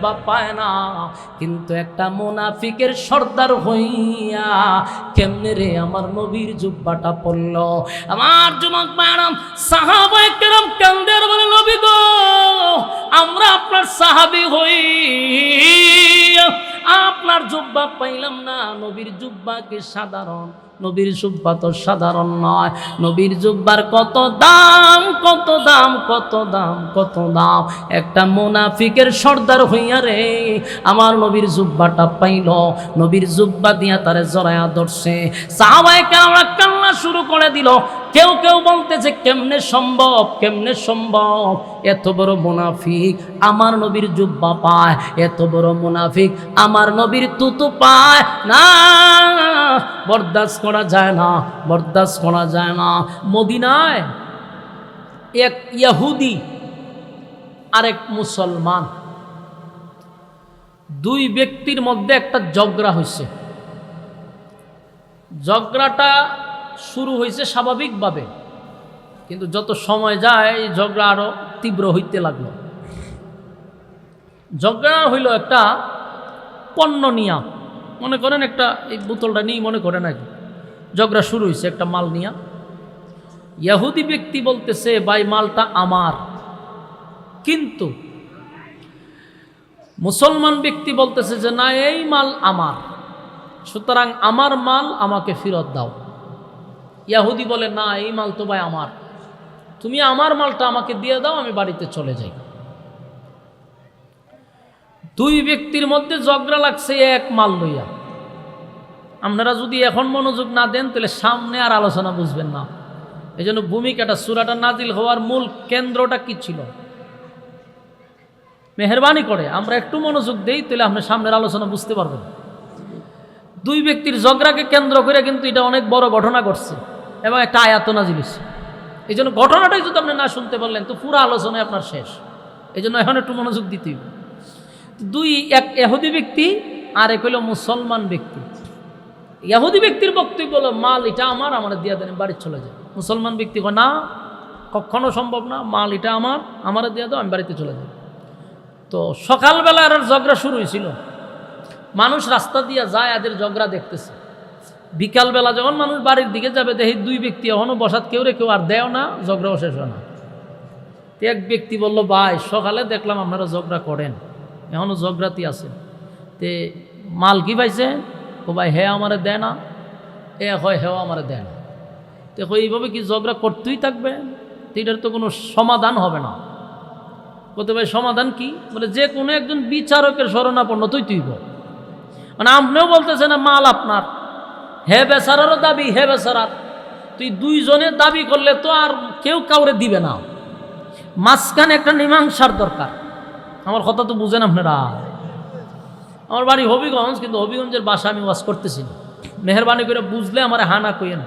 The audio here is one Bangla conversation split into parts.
জুব্বা পায় না, কিন্তু একটা মুনাফিকের সর্দার হইয়া কেমনে রে আমার নবীর জুব্বাটা পড়ল। আমার যুবক ভাইরাম, সাহাবায়ে কেরাম কান্দের বলে, নবী গো, আমরা আপনার সাহাবী হই, আপনার জুব্বা পাইলাম না। নবীর জুব্বা কি সাধারণ? নবীর জুব্বা তো সাধারণ নয়। নবীর জুব্বার কত দাম, কত দাম, কত দাম, কত দাম। একটা মুনাফিকের সর্দার হইয়া রে আমার নবীর জুব্বাটা পাইল। নবীর জুব্বা দিয়া তারে জড়ায়া ধরছে। সাহাবায়ে কেরামরা কান্না শুরু করে দিল। কেউ কেউ বলতেছে কেমনে সম্ভব, কেমনে সম্ভব, এত বড় মুনাফিক আমার নবীর জুব্বা পায়, এত বড় মুনাফিক আমার নবীর তুতু পায় না, বরদাস্ত করা যায় না, বরদাস্ত করা যায় না। মদিনায় এক ইহুদি আর এক মুসলমান, দুই ব্যক্তির মধ্যে একটা ঝগড়া হয়েছে। ঝগড়াটা শুরু হয়েছে স্বাভাবিকভাবে, কিন্তু যত সময় যায় এই ঝগড়া আরো তীব্র হইতে লাগলো। ঝগড়া হইল একটা পণ্য নিয়া, মনে করেন একটা এই বোতলটা নিয়ে মনে করেন নাকি ঝগড়া শুরু হয়েছে একটা মাল নিয়া। ইহুদি ব্যক্তি বলতেছে ভাই মালটা আমার, কিন্তু মুসলমান ব্যক্তি বলতেছে যে না, এই মাল আমার, সুতরাং আমার মাল আমাকে ফেরত দাও। ইহুদি বলে না, এই মাল তো ভাই আমার, তুমি আমার মালটা আমাকে দিয়ে দাও, আমি বাড়িতে চলে যাই। দুই ব্যক্তির মধ্যে ঝগড়া লাগছে এক মাল লইয়া। আপনারা যদি এখন মনোযোগ না দেন তাহলে সামনে আর আলোচনা বুঝবেন না। এই জন্য ভূমিকাটা, সূরাটা নাজিল হওয়ার মূল কেন্দ্রটা কি ছিল, মেহেরবানি করে আমরা একটু মনোযোগ দেই, তাহলে আপনি সামনের আলোচনা বুঝতে পারবেন। দুই ব্যক্তির ঝগড়াকে কেন্দ্র করে কিন্তু এটা অনেক বড় ঘটনা ঘটছে এবং একটা আয়াত নাজিল হয়েছে। এই জন্য ঘটনাটাই যদি আপনি না শুনতে পারলেন তো পুরো আলোচনায় আপনার শেষ। এই জন্য এখন একটু মনোযোগ দিতে হবে। দুই, এক ইহুদি ব্যক্তি আর এক হইল মুসলমান ব্যক্তি। ইহুদি ব্যক্তির বক্তব্য হলো মাল এটা আমার, আমার দিয়ে দেন, বাড়ি চলে যায়। মুসলমান ব্যক্তি কয় না, কখনো সম্ভব না, মাল এটা আমার, আমার দিয়ে দাও, আমি বাড়িতে চলে যাই। তো সকালবেলা আর ঝগড়া শুরু হয়েছিল। মানুষ রাস্তা দিয়ে যায়, এদের ঝগড়া দেখতেছে। বিকালবেলা যখন মানুষ বাড়ির দিকে যাবে, দেখি দুই ব্যক্তি এখনো বসাত, কেউ রে কেউ আর দেও না, ঝগড়াও শেষ হয় না। এক ব্যক্তি বলল ভাই সকালে দেখলাম আপনারা ঝগড়া করেন, এখনো ঝগড়াতি আছে, তে মাল কি পাইছে? ও ভাই হে আমারে দেয় না, এ হয় হেও আমারে দেয় না। তো এইভাবে কি ঝগড়া করতেই থাকবে? তো এটার তো কোনো সমাধান হবে না। বলতে ভাই সমাধান কি? বলে যে কোনো একজন বিচারকের শরণাপন্ন তুই তুইব। মানে আপনিও বলতেছে না মাল আপনার, হে বেচারারও দাবি হে বেচারার, তুই দুইজনের দাবি করলে তো আর কেউ কাউরে দিবে না, মাঝখানে একটা মীমাংসার দরকার। আমার কথা তো বুঝেন আপনারা। আমার বাড়ি হবিগঞ্জ, কিন্তু হবিগঞ্জের বাসা আমি ওয়াজ করতেছি না, মেহরবানি করে বুঝলে আমার হানা কইেন।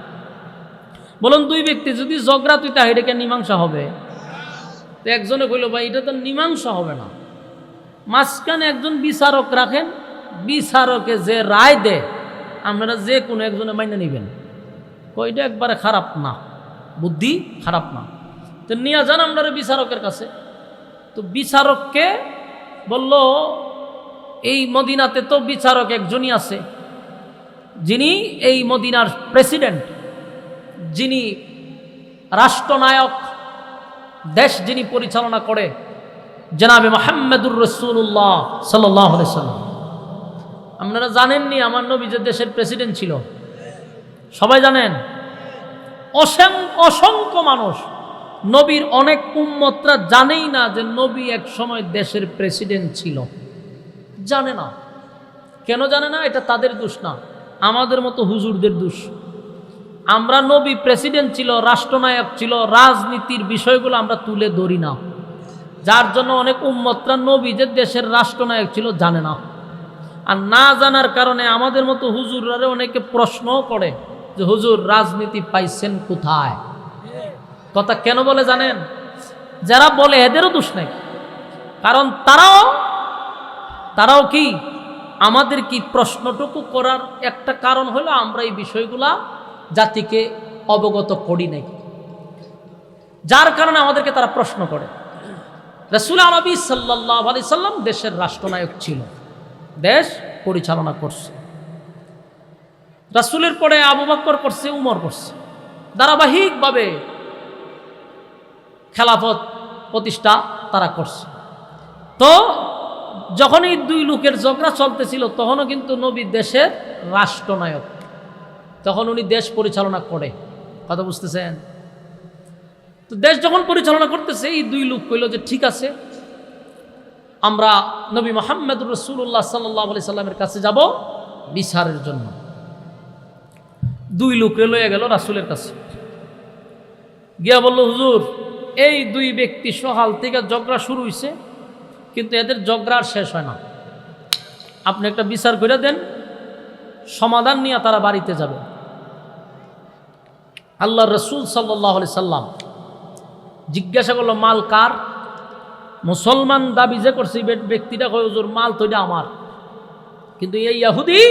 বলুন দুই ব্যক্তি যদি ঝগড়া তুই তা এটাকে মীমাংসা হবে? তো একজনে কইল ভাই এটা তো মীমাংসা হবে না, মাঝখানে একজন বিচারক রাখেন, বিচারকে যে রায় দেয় আপনারা যে কোনো একজনে মাইনে নেবেন। কইটা একবারে খারাপ না, বুদ্ধি খারাপ না, তো নিয়ে যান আপনারা বিচারকের কাছে। তো বিচারককে বলল এই মদিনাতে তো বিচারক একজনই আছে, যিনি এই মদিনার প্রেসিডেন্ট, যিনি রাষ্ট্রনায়ক, দেশ যিনি পরিচালনা করে, জনাবে মুহাম্মদুর রাসূলুল্লাহ সাল্লাল্লাহু আলাইহি সাল্লাম। আপনারা জানেননি আমার নবী যে দেশের প্রেসিডেন্ট ছিল? সবাই জানেন। অসংখ্য মানুষ, নবীর অনেক উম্মতরা জানেই না যে নবী এক সময় দেশের প্রেসিডেন্ট ছিল, জানে না। কেন জানে না? এটা তাদের দোষ না, আমাদের মতো হুজুরদের দোষ। আমরা নবী প্রেসিডেন্ট ছিল, রাষ্ট্রনায়ক ছিল, রাজনীতির বিষয়গুলো আমরা তুলে ধরি না, যার জন্য অনেক উম্মতরা নবী যে দেশের রাষ্ট্রনায়ক ছিল জানে না। আর না জানার কারণে আমাদের মতো হুজুররা অনেকে প্রশ্নও করে যে হুজুর রাজনীতি পাইছেন কোথায়? কথা কেন বলে জানেন? যারা বলে এদেরও দোষ নেই, কারণ তারাও কি আমাদের কি প্রশ্নটুকু করার একটা কারণ হলো আমরা এই বিষয়গুলা জাতিকে অবগত করি নাই, যার কারণে আমাদেরকে তারা প্রশ্ন করে। রাসূল আরবি সাল্লাল্লাহু আলাইহি সাল্লাম দেশের রাষ্ট্রনায়ক ছিল, দেশ পরিচালনা করছে। রাসূলের পরে আবু বকর করছে, উমর করছে, ধারাবাহিকভাবে খেলাফত প্রতিষ্ঠা তারা করছে। তো যখন এই দুই লোকের ঝগড়া চলতেছিল তখনও কিন্তু নবী দেশের রাষ্ট্রনায়ক, তখন উনি দেশ পরিচালনা করে। কথা বুঝতেছেন? তো দেশ যখন পরিচালনা করতেছে এই দুই লোক কইল যে ঠিক আছে, আমরা নবী মুহাম্মদুর রাসূলুল্লাহ সাল্লাল্লাহু আলাইহি সাল্লামের কাছে যাব বিচারের জন্য। দুই লোক লয়ে গেল রাসূলের কাছে, গিয়া বলল, হুজুর এই দুই ব্যক্তি সকাল থেকে ঝগড়া শুরু হয়েছে, কিন্তু এদের ঝগড়া আর শেষ হয় না, আপনি একটা বিচার করে দেন, সমাধান নিয়ে তারা বাড়িতে যাবে। আল্লাহর রাসূল সাল্লাল্লাহু আলাইহি সাল্লাম জিজ্ঞাসা করলো, মাল কার? মুসলমান দাবি যে করছে ব্যক্তিটা কয়, হুজুর মাল তো এটা আমার, কিন্তু এই ইহুদি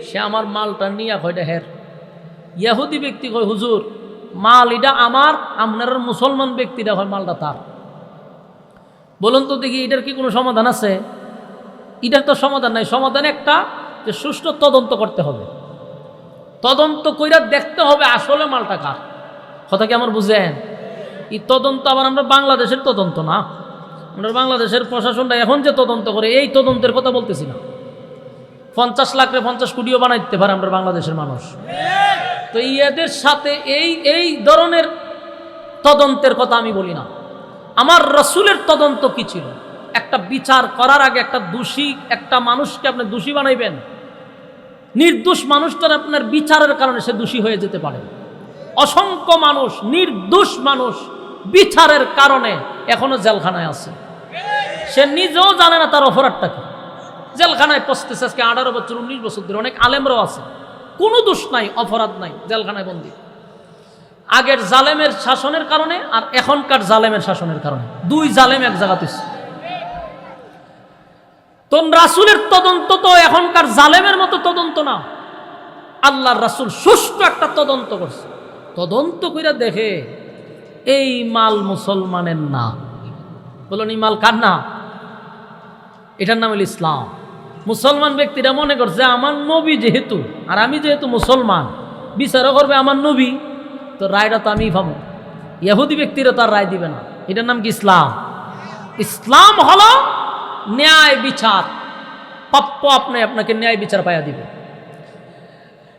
সে আমার মালটা নিয়ে কয়টা হের। ইহুদি ব্যক্তি কয়, হুজুর মাল এটা আমার, আপনার মুসলমান ব্যক্তিটা হয় মালটা তার। বলুন তো দেখি এটার কি কোনো সমাধান আছে? এটার তো সমাধান নাই। সমাধান একটা, যে সুষ্ঠু তদন্ত করতে হবে, তদন্ত কইরা দেখতে হবে আসলে মালটা কার। কথা কি আমার বুঝেন? এই তদন্ত আবার আমরা বাংলাদেশের তদন্ত না, আমরা বাংলাদেশের প্রশাসনটা এখন যে তদন্ত করে এই তদন্তের কথা বলতেছি না। 50 লাখ রে 50 কোটিও বানাইতে পারে আমরা বাংলাদেশের মানুষ। তো এদের সাথে এই ধরনের তদন্তের কথা আমি বলি না। আমার রাসূলের তদন্ত কি ছিল? একটা বিচার করার আগে একটা মানুষকে আপনি দোষী বানাইবেন, নির্দোষ মানুষটার আপনার বিচারের কারণে সে দোষী হয়ে যেতে পারে। অসংখ্য মানুষ, নির্দোষ মানুষ বিচারের কারণে এখনো জেলখানায় আছে, সে নিজেও জানে না তার অপরাধটা কি। জেলখানায় পচতেছে আজকে 18 বছর 19 বছর ধরে। অনেক আলেমরাও আছে, কোনো দোষ নাই, অপরাধ নাই, জেলখানায় বন্দী। আগের জালেমের শাসনের কারণে আর এখনকার জালেমের শাসনের কারণে, দুই জালেম এক জায়গাতে। তো রাসূলের তদন্ত তো এখনকার জালেমের মতো তদন্ত না। আল্লাহর রাসূল সুষ্ঠু একটা তদন্ত করছে। তদন্ত কইরা দেখে এই মাল মুসলমানের না। বলুন এই মাল কার না? এটার নাম হল ইসলাম। মুসলমান ব্যক্তিরা মনে করছে আমার নবী যেহেতু, আর আমি যেহেতু মুসলমান, বিচারও করবে আমার নবী, তো রায়টা তো আমিই পাবো। ইহুদি ব্যক্তিরা তার রায় দিবে না। এটার নাম কি? ইসলাম। ইসলাম হলো ন্যায় বিচার, প্রাপ্য আপনাকে ন্যায় বিচার পাইয়া দিবে,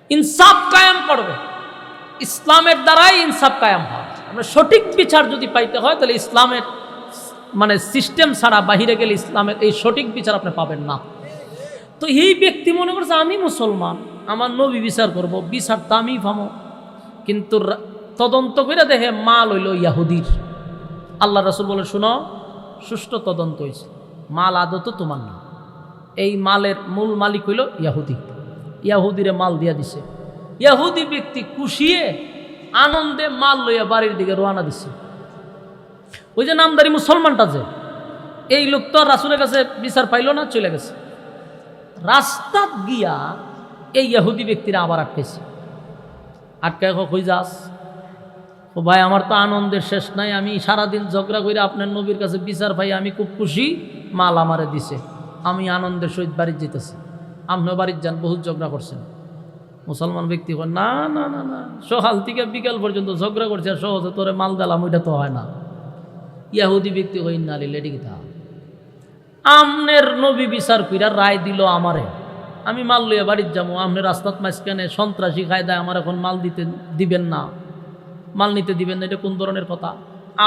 ইনসাফ কায়েম করবে। ইসলামের দ্বারাই ইনসাফ কায়েম হয়। আমরা সঠিক বিচার যদি পাইতে হয় তাহলে ইসলামের সিস্টেম ছাড়া বাহিরে গেলে ইসলামের এই সঠিক বিচার আপনি পাবেন না। তো এই ব্যক্তি মনে করছে আমি মুসলমান, আমার নবী বিচার করব, বিচার তো আমি পাবো, কিন্তু তদন্ত করে দেখে মাল হইল ইহুদির। আল্লাহ রাসূল বলে, শুনো, সুষ্ঠু তদন্ত হয়েছে, মাল আদত তোমার না, এই মালের মূল মালিক হইল ইহুদি। ইহুদিরে মাল দিয়া দিছে। ইহুদি ব্যক্তি খুশিয়ে আনন্দে মাল লইয়া বাড়ির দিকে রওনা দিছে। ওই যে নামদারি মুসলমানটা, যে এই লোক তো রাসূলের কাছে বিচার পাইল না, চলে গেছে। রাস্তা গিয়া এই ইহুদি ব্যক্তিরা আবার আটকেছে। আটকায় কই যাস? ও ভাই, আমার তো আনন্দের শেষ নাই, আমি সারাদিন ঝগড়া করে আপনার নবীর কাছে বিচার পাই, আমি খুব খুশি, মাল আমারে দিছে, আমি আনন্দের সহিত বাড়ির যেতেছি। আপনিও বাড়ির যান, বহুত ঝগড়া করছেন। মুসলমান ব্যক্তি কয়, না না না না, সকাল থেকে বিকাল পর্যন্ত ঝগড়া করছে, আর সহজে তোরে মাল দিলাম, ওইটা তো হয় না। ইহুদি ব্যক্তি কই, না লিলে কিতা, আমনের নবী বিচার কইরা রায় দিল আমারে, আমি মাল লইয়া বাড়ির যাবো, আপনি রাস্তাত মাঝখানে সন্ত্রাসী কায়দায় আমার এখন মাল দিবেন না, মাল নিতে দিবেন না, এটা কোন ধরনের কথা?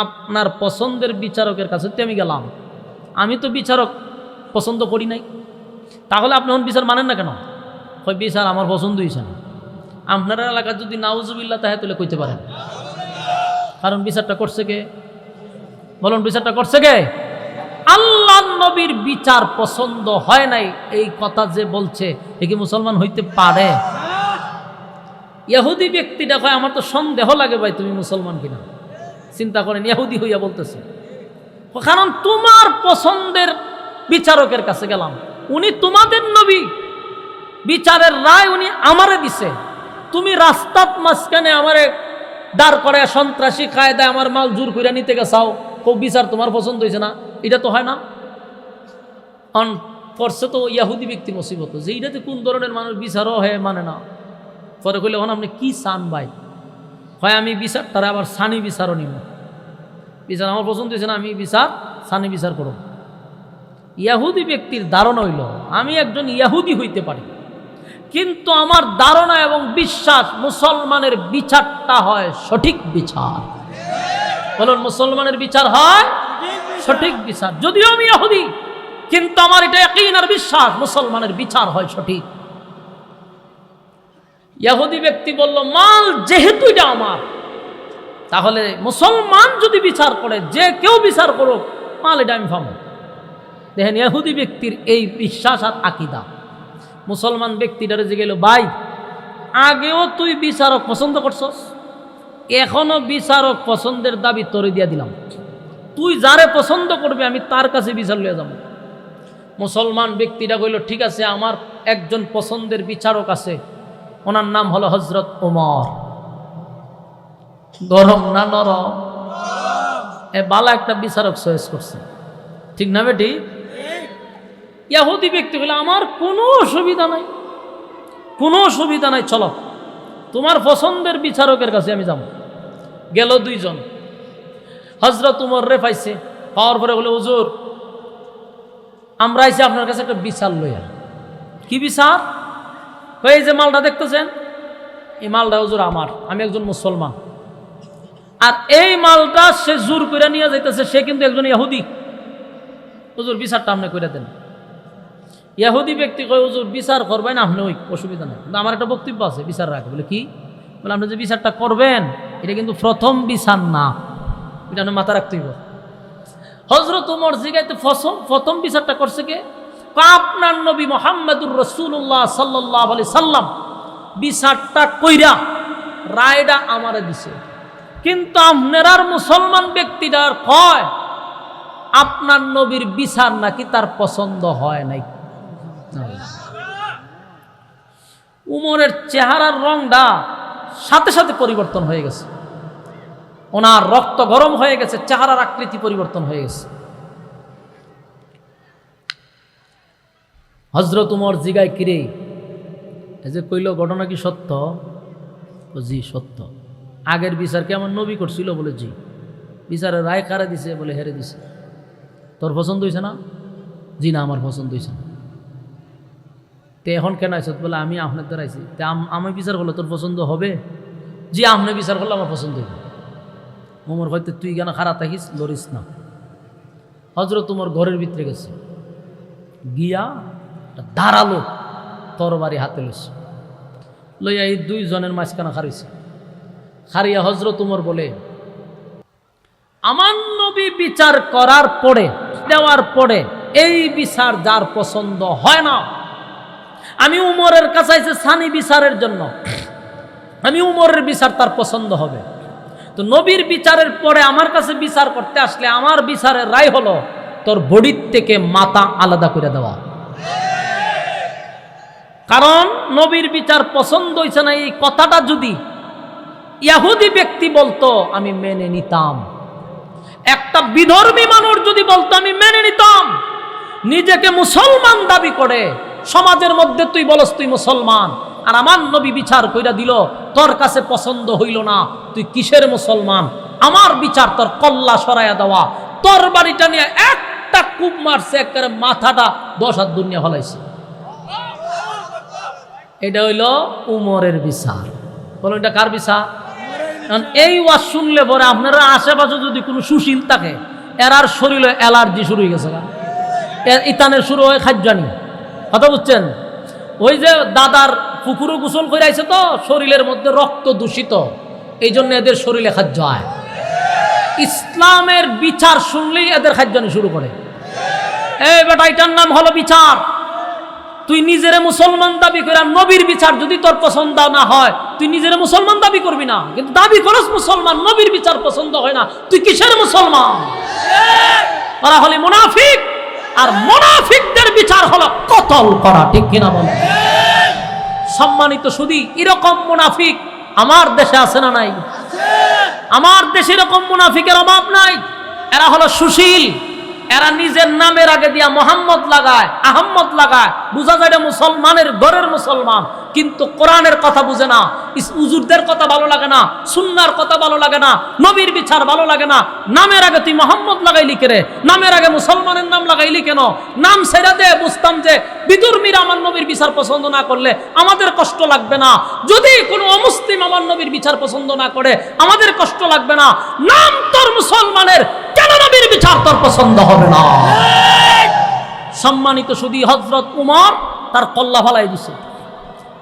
আপনার পছন্দের বিচারকের কাছে তো আমি গেলাম, আমি তো বিচারক পছন্দ করি নাই, তাহলে আপনি এখন বিচার মানেন না কেন? কই, বিচার আমার পছন্দ হয়েছে না। আপনার এলাকার যদি নাউজুবিল্লাহ তাহে তুলে কইতে পারেন, কারণ বিচারটা করছে কে? বলুন, বিচারটা করছে কে? আল্লাহ নবীর বিচার পছন্দ হয় নাই, এই কথা যে বলছে এ কি মুসলমান হইতে পারে? ইহুদি ব্যক্তিটা কয়, আমার তো সন্দেহ লাগে ভাই তুমি মুসলমান কিনা। চিন্তা করেন, ইহুদি হইয়া বলতেছে, কারণ তোমার পছন্দের বিচারকের কাছে গেলাম, উনি তোমাদের নবী, বিচারের রায় উনি আমারে দিছে, তুমি রাস্তার মাঝখানে আমারে দাঁড় করে সন্ত্রাসী কায়দায় আমার মাল জোর করে নিতে গেছাও, খুব বিচার তোমার পছন্দ হয়েছে না, এটা তো হয় না। পড়ছে তো ইয়াহুদি ব্যক্তি মুসিবত যে এইটাতে কোন ধরনের মানুষ বিচারও হয় মানে না। পরে কইলে হন আপনি কি চান ভাই? হয় আমি বিচার তারা আবার সানি বিচারও নিব, বিচার আমার পছন্দ হয়েছে না, আমি বিচার সানি বিচার করব। ইয়াহুদি ব্যক্তির ধারণা হইল আমি একজন ইয়াহুদি হইতে পারি, কিন্তু আমার ধারণা এবং বিশ্বাস মুসলমানের বিচারটা হয় সঠিক বিচার। বলুন মুসলমানের বিচার হয় সঠিক বিচার। যদিও আমি ইয়াহুদি, কিন্তু আমার এটা ইয়াকিন আর বিশ্বাস মুসলমানের বিচার হয় সঠিক। ইয়াহুদি ব্যক্তি বলল মাল যেহেতু এটা আমার, তাহলে মুসলমান যদি বিচার করে, যে কেউ বিচার করুক, মাল এটা আমি পাবো। দেখেন ইয়াহুদি ব্যক্তির এই বিশ্বাস আর আকীদা। মুসলমান ব্যক্তিটারে যে গেল ভাই আগেও তুই বিচারক পছন্দ করছস, এখনো বিচারক পছন্দের দাবি তোরে দিয়া দিলাম, তুই যারে পছন্দ করবে আমি তার কাছে বিচার লইয়া যাব। মুসলমান ব্যক্তিটা কইল ঠিক আছে, আমার একজন পছন্দের বিচারক আছে, ওনার নাম হলো হযরত ওমর। গরম না নরম? বালা একটা বিচারক চয়েস করছে, ঠিক না বেটি? ইয়াহুদি ব্যক্তি বলে আমার কোনো অসুবিধা নাই, কোনো অসুবিধা নাই, চলো তোমার পছন্দের বিচারকের কাছে আমি যাব। গেল দুইজন, হযরত ওমর রে পাইছে, পাওয়ার পরে বলে হুজুর আমরা আইছি আপনার কাছে একটা বিচার লইয়া। কি বিচার? এই যে মালটা দেখতেছেন, এই মালটা হুজুর আমার, আমি একজন মুসলমান, আর এই মালটা সে জোর করে নিয়ে যাইতেছে, সে কিন্তু একজন ইহুদি। হুজুর বিচারটা আপনি করে দেন। ইহুদি ব্যক্তি কয় হুজুর বিচার করবেন আপনি, ওই অসুবিধা নেই, কিন্তু আমার একটা বক্তব্য আছে বিচার রাখে। বলে কি? বলে আপনি যে বিচারটা করবেন এটা কিন্তু প্রথম বিচার না, এটা আপনি মাথা রাখতেই হবে। হযরত ওমর জিগাইতে প্রথম বিচারটা করছে কে? আপনার নবী মুহাম্মদুর রাসূলুল্লাহ সাল্লাল্লাহু আলাইহি সাল্লাম বিচারটা কইরা রায়টা আমারে দিছে, কিন্তু আপনার মুসলমান ব্যক্তিটার কয় আপনার নবীর বিচার নাকি তার পছন্দ হয় নাই। উমরের চেহারার রংটা সাথে সাথে পরিবর্তন হয়ে গেছে, ওনার রক্ত গরম হয়ে গেছে, চেহারার আকৃতি পরিবর্তন হয়ে গেছে। হযরত উমর জিগায় কিরে এই যে কইল ঘটনা কি সত্য? জি সত্য। আগের বিচার কি আমার নবী করছিল? বলে জি। বিচারের রায় কারে দিছে? বলে হেরে দিছে। তোর পছন্দ হয়েছে না? জি না, আমার পছন্দ হয়েছে না। তে এখন কেন আইস? বলে আমি আপনার দ্বারা আইছি। তে আমি বিচার করলে তোর পছন্দ হবে? জি আপনি বিচার করলে আমার পছন্দ হবে। ওমর হয়তো তুই কেন খারাপ থাকিস, লড়িস না। হযরত উমর ঘরের ভিতরে গেছে, গিয়া দাঁড়ালো, তরবারি হাতে লইছে, লইয়া এই দুইজনের মাঝখানে খারিছে। খারিয়া হযরত উমর বলে আমার নবী বিচার করার পরে, দেওয়ার পরে এই বিচার যার পছন্দ হয় না, আমি উমরের কাছে আইছি সানি বিচারের জন্য, আমি উমরের বিচার তার পছন্দ হবে। তো নবীর বিচারের পরে আমার কাছে বিচার করতে আসলে আমার বিচারের রায় হলো তোর বডির থেকে মাথা আলাদা করে দেওয়া। কারণ নবীর বিচার পছন্দ হইছে না, এই কথাটা যদি ইহুদি ব্যক্তি বলতো আমি মেনে নিতাম, একটা বিধর্মী মানুষ যদি বলতো আমি মেনে নিতাম। নিজেকে মুসলমান দাবি করে সমাজের মধ্যে তুই বলস তুই মুসলমান, আর আমার নবী বিচার কইরা দিল তোর কাছে পছন্দ হইল না, তুই কিসের মুসলমান? আমার বিচার তোর কল্লা সরাইয়া দেওয়া, তোর বাড়িটা নিয়ে একটা কূপ মারছে, একেবারে মাথাটা 10 হাত দুনিয়া ফলাইছে। এটা হইল উমরের বিচার। বলুন এটা কার বিচার? এই ওয়াজ শুনলে পরে আপনারা আশেপাশে যদি কোনো সুশীল থাকে, এরার শরীরে অ্যালার্জি শুরু হয়ে গেছে, ইতানের শুরু হয় খাদ্যানি। কথা বুঝছেন? ওই যে দাদার পুকুরও গোসল করে আইছে তো শরীরের মধ্যে রক্ত দূষিত, এই জন্য এদের শরীরে খাদ্য হয়। ইসলামের বিচার শুনলেই এদের খাদ্যানি শুরু করে। এই বেটা এটার নাম হলো বিচার। তুই নিজেরে মুসলমান দাবি করে, নবীর বিচার যদি তোর পছন্দ না হয় তুই নিজেরে মুসলমান দাবি করবি না, কিন্তু দাবি করস মুসলমান, নবীর বিচার পছন্দ হয় না, তুই কিসের মুসলমান? ওরা হলে মুনাফিক, আর মুনাফিকদের বিচার হলো কতল করা। ঠিক কিনা বল? সম্মানিত শুধু এরকম মুনাফিক আমার দেশে আছে না নাই? আমার দেশে এরকম মুনাফিকের অভাব নাই। এরা হলো সুশীল, এরা নিজের নামের আগে দিয়া মোহাম্মদ লাগায়, আহম্মদ লাগায়, বুঝা যায় এটা মুসলমানের ঘরের মুসলমান, কিন্তু কোরআনের কথা বুঝে না, হুজুরদের কথা ভালো লাগে না, সুন্নাহর কথা ভালো লাগে না, নবীর বিচার ভালো লাগে না। নামের আগে তুই মোহাম্মদ লাগাইলি কেন? নামের আগে মুসলমানের নাম লাগাইলি কেন? নাম ছেড়ে দে, বুঝতাম যে বিদুর্মীরা আমার নবীর বিচার পছন্দ না করলে আমাদের কষ্ট লাগবে না। যদি কোনো অমুসলিম আমার নবীর বিচার পছন্দ না করে আমাদের কষ্ট লাগবে না। নাম তোর মুসলমানের, কেন নবীর বিচার তোর পছন্দ হবে না? সম্মানিত সুধী, হযরত উমর তার কল্লা ফালাই দিছে,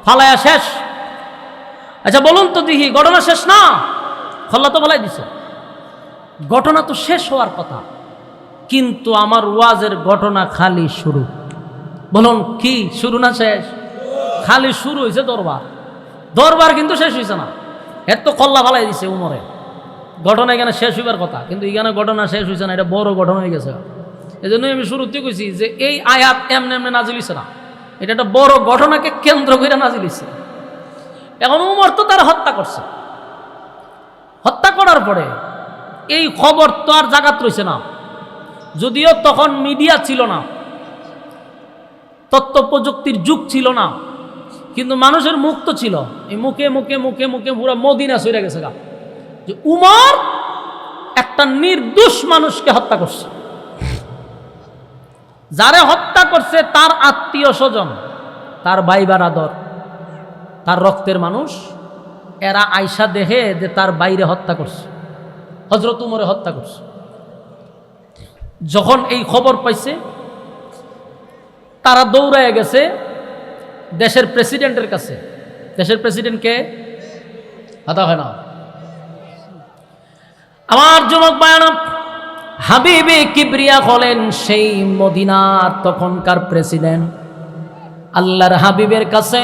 ফালায়া শেষ। আচ্ছা বলুন তো দেখি, ঘটনা শেষ না? কল্লা তো ফালাই দিছে, ঘটনা তো শেষ হওয়ার কথা, কিন্তু আমার ওয়াজের ঘটনা খালি শুরু। বলুন কি শুরু না শেষ? খালি শুরু হয়েছে দরবার, দরবার কিন্তু শেষ হয়েছে না। এর তো কল্লা ফালাই দিছে উমরে, ঘটনা এখানে শেষ হইবার কথা, কিন্তু এখানে ঘটনা শেষ হয়েছে না, এটা বড় ঘটনা হয়ে গেছে। এই জন্যই আমি শুরুতে কইছি যে এই আয়াত এমনি এমনি নাজিল হইছে না, এটা একটা বড় ঘটনাকে কেন্দ্র করে নাজিল হইছে। এখন উমর তো তার হত্যা করছে, হত্যা করার পরে এই খবর তো আর জাগাত রইছে না, যদিও তখন মিডিয়া ছিল না, তথ্য প্রযুক্তির যুগ ছিল না, কিন্তু মানুষের মুখ তো ছিল। এই মুখে মুখে মুখে মুখে পুরো মদিনা সইরা গেছে গা যে উমর একটা নির্দোষ মানুষকে হত্যা করছে। যারে হত্যা করছে তার আত্মীয় স্বজন, তার ভাই বারাদর, তার রক্তের মানুষ, এরা আয়সা দেখে যে তার বাইরে হত্যা করছে, হযরত উমরে হত্যা করছে। যখন এই খবর পাইছে তারা দৌড়ায় গেছে দেশের প্রেসিডেন্টের কাছে। দেশের প্রেসিডেন্টকে কথা হয় না আমার যুবক বায়ান, হাবিবে কিবরিয়া হলেন সেই মদিনার তখনকার প্রেসিডেন্ট। আল্লাহর হাবিবের কাছে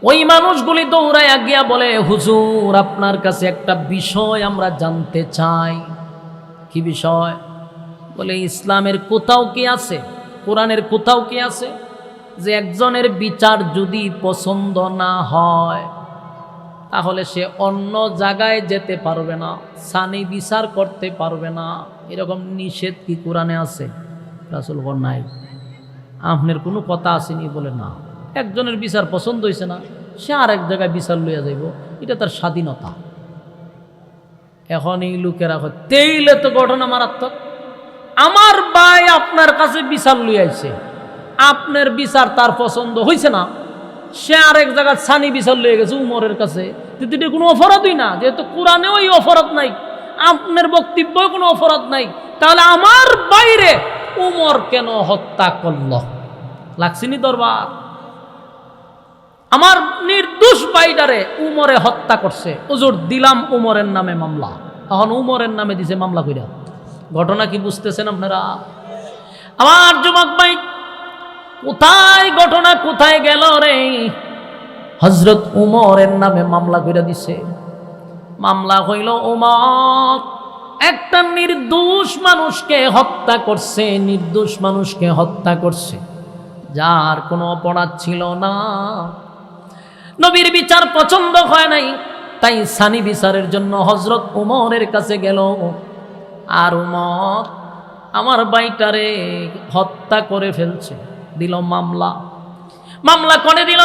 ওই মানুষগুলি দৌড়ায় গিয়া বলে, হুজুর আপনার কাছে একটা বিষয় আমরা জানতে চাই। কি বিষয়? বলে ইসলামের কোথাও কি আছে, কোরআনের কোথাও কি আছে যে একজনের বিচার যদি পছন্দ না হয় তাহলে সে অন্য জায়গায় যেতে পারবে না, সানি বিচার করতে পারবে না, এরকম নিষেধ কি কোরআনে আছে? রাসূল বলেন নাই। আপনার কোনো কথা আসেনি? বলে না, একজনের বিচার পছন্দ হয়েছে না, সে আর এক জায়গায় বিচার লইয়া যাইব, এটা তার স্বাধীনতা। এখন এই লোকেরা তেইলে তো ঘটনা মারাত্মক। আমার ভাই আপনার কাছে বিচার লইয়াছে, আপনার বিচার তার পছন্দ হয়েছে না, সে আরেক জায়গায় সানি বিচার লয়ে গেছে উমরের কাছে, এটা কোনো অপরাধই না, যেহেতু কোরআনেও এই অপরাধ নাই, আপনার বক্তব্য কোনো অপরাধ নাই, তাহলে আমার বাইরে উমর কেন হত্যা করল? লাগছিনি দরবার? আমার নির্দোষ বাইটারে উমরে হত্যা করছে, হুজুর দিলাম উমরের নামে মামলা। এখন উমরের নামে দিছে মামলা কইরা। ঘটনা কি বুঝতেছেন আপনারা? আমার যুবক ভাই, কোথায় ঘটনা কোথায় গেল রে? হযরত উমরের নামে মামলা কইরা দিছে। মামলা হইল উমর একটা নির্দোষ মানুষকে হত্যা করছে, নির্দোষ মানুষকে হত্যা করছে যার কোনো অপরাধ ছিল না। নবীর বিচার পছন্দ হয় নাই, তাই সানি বিচারের জন্য হযরত উমরের কাছে গেল। আর উমর আমার ভাইটারে হত্যা করে ফেলছে, দিল মামলা, মামলা করে দিল।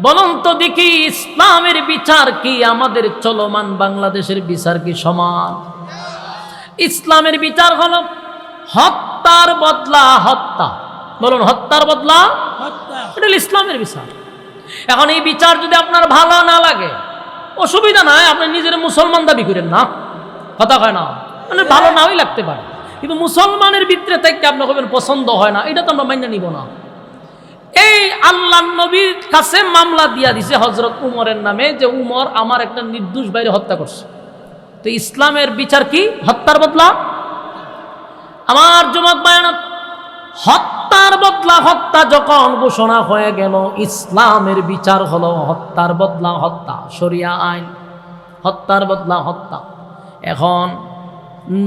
বলুন তো দেখি ইসলামের বিচার কি আমাদের চলমান বাংলাদেশের বিচার কি সমান? ইসলামের বিচার হলো হত্যার বদলা হত্যা। বলুন হত্যার বদলা হত্যা, এটা ইসলামের বিচার। এখন এই বিচার যদি আপনার ভালো না লাগে অসুবিধা নাই, আপনি নিজের মুসলমান দাবি করেন না, কথা হয় না, মানে ভালো নাও লাগতে পারে, কিন্তু মুসলমানের ভিতরে থেকে আপনার কবেন পছন্দ হয় না, এটা তো আমরা মাইনা নিব না। এই আল্লাহ নবীর কাছে মামলা দিয়া দিছে হযরত উমরের নামে যে উমর আমার একটা নির্দোষ ভাইরে হত্যা করছে। তো ইসলামের বিচার কি? হত্যার বদলা। আমার যুবক ভাইরা, হত্যার বদলা হত্যা যখন ঘোষণা হয়ে গেল, ইসলামের বিচার হলো হত্যার বদলা হত্যা, শরিয়া আইন, হত্যার বদলা হত্যা। এখন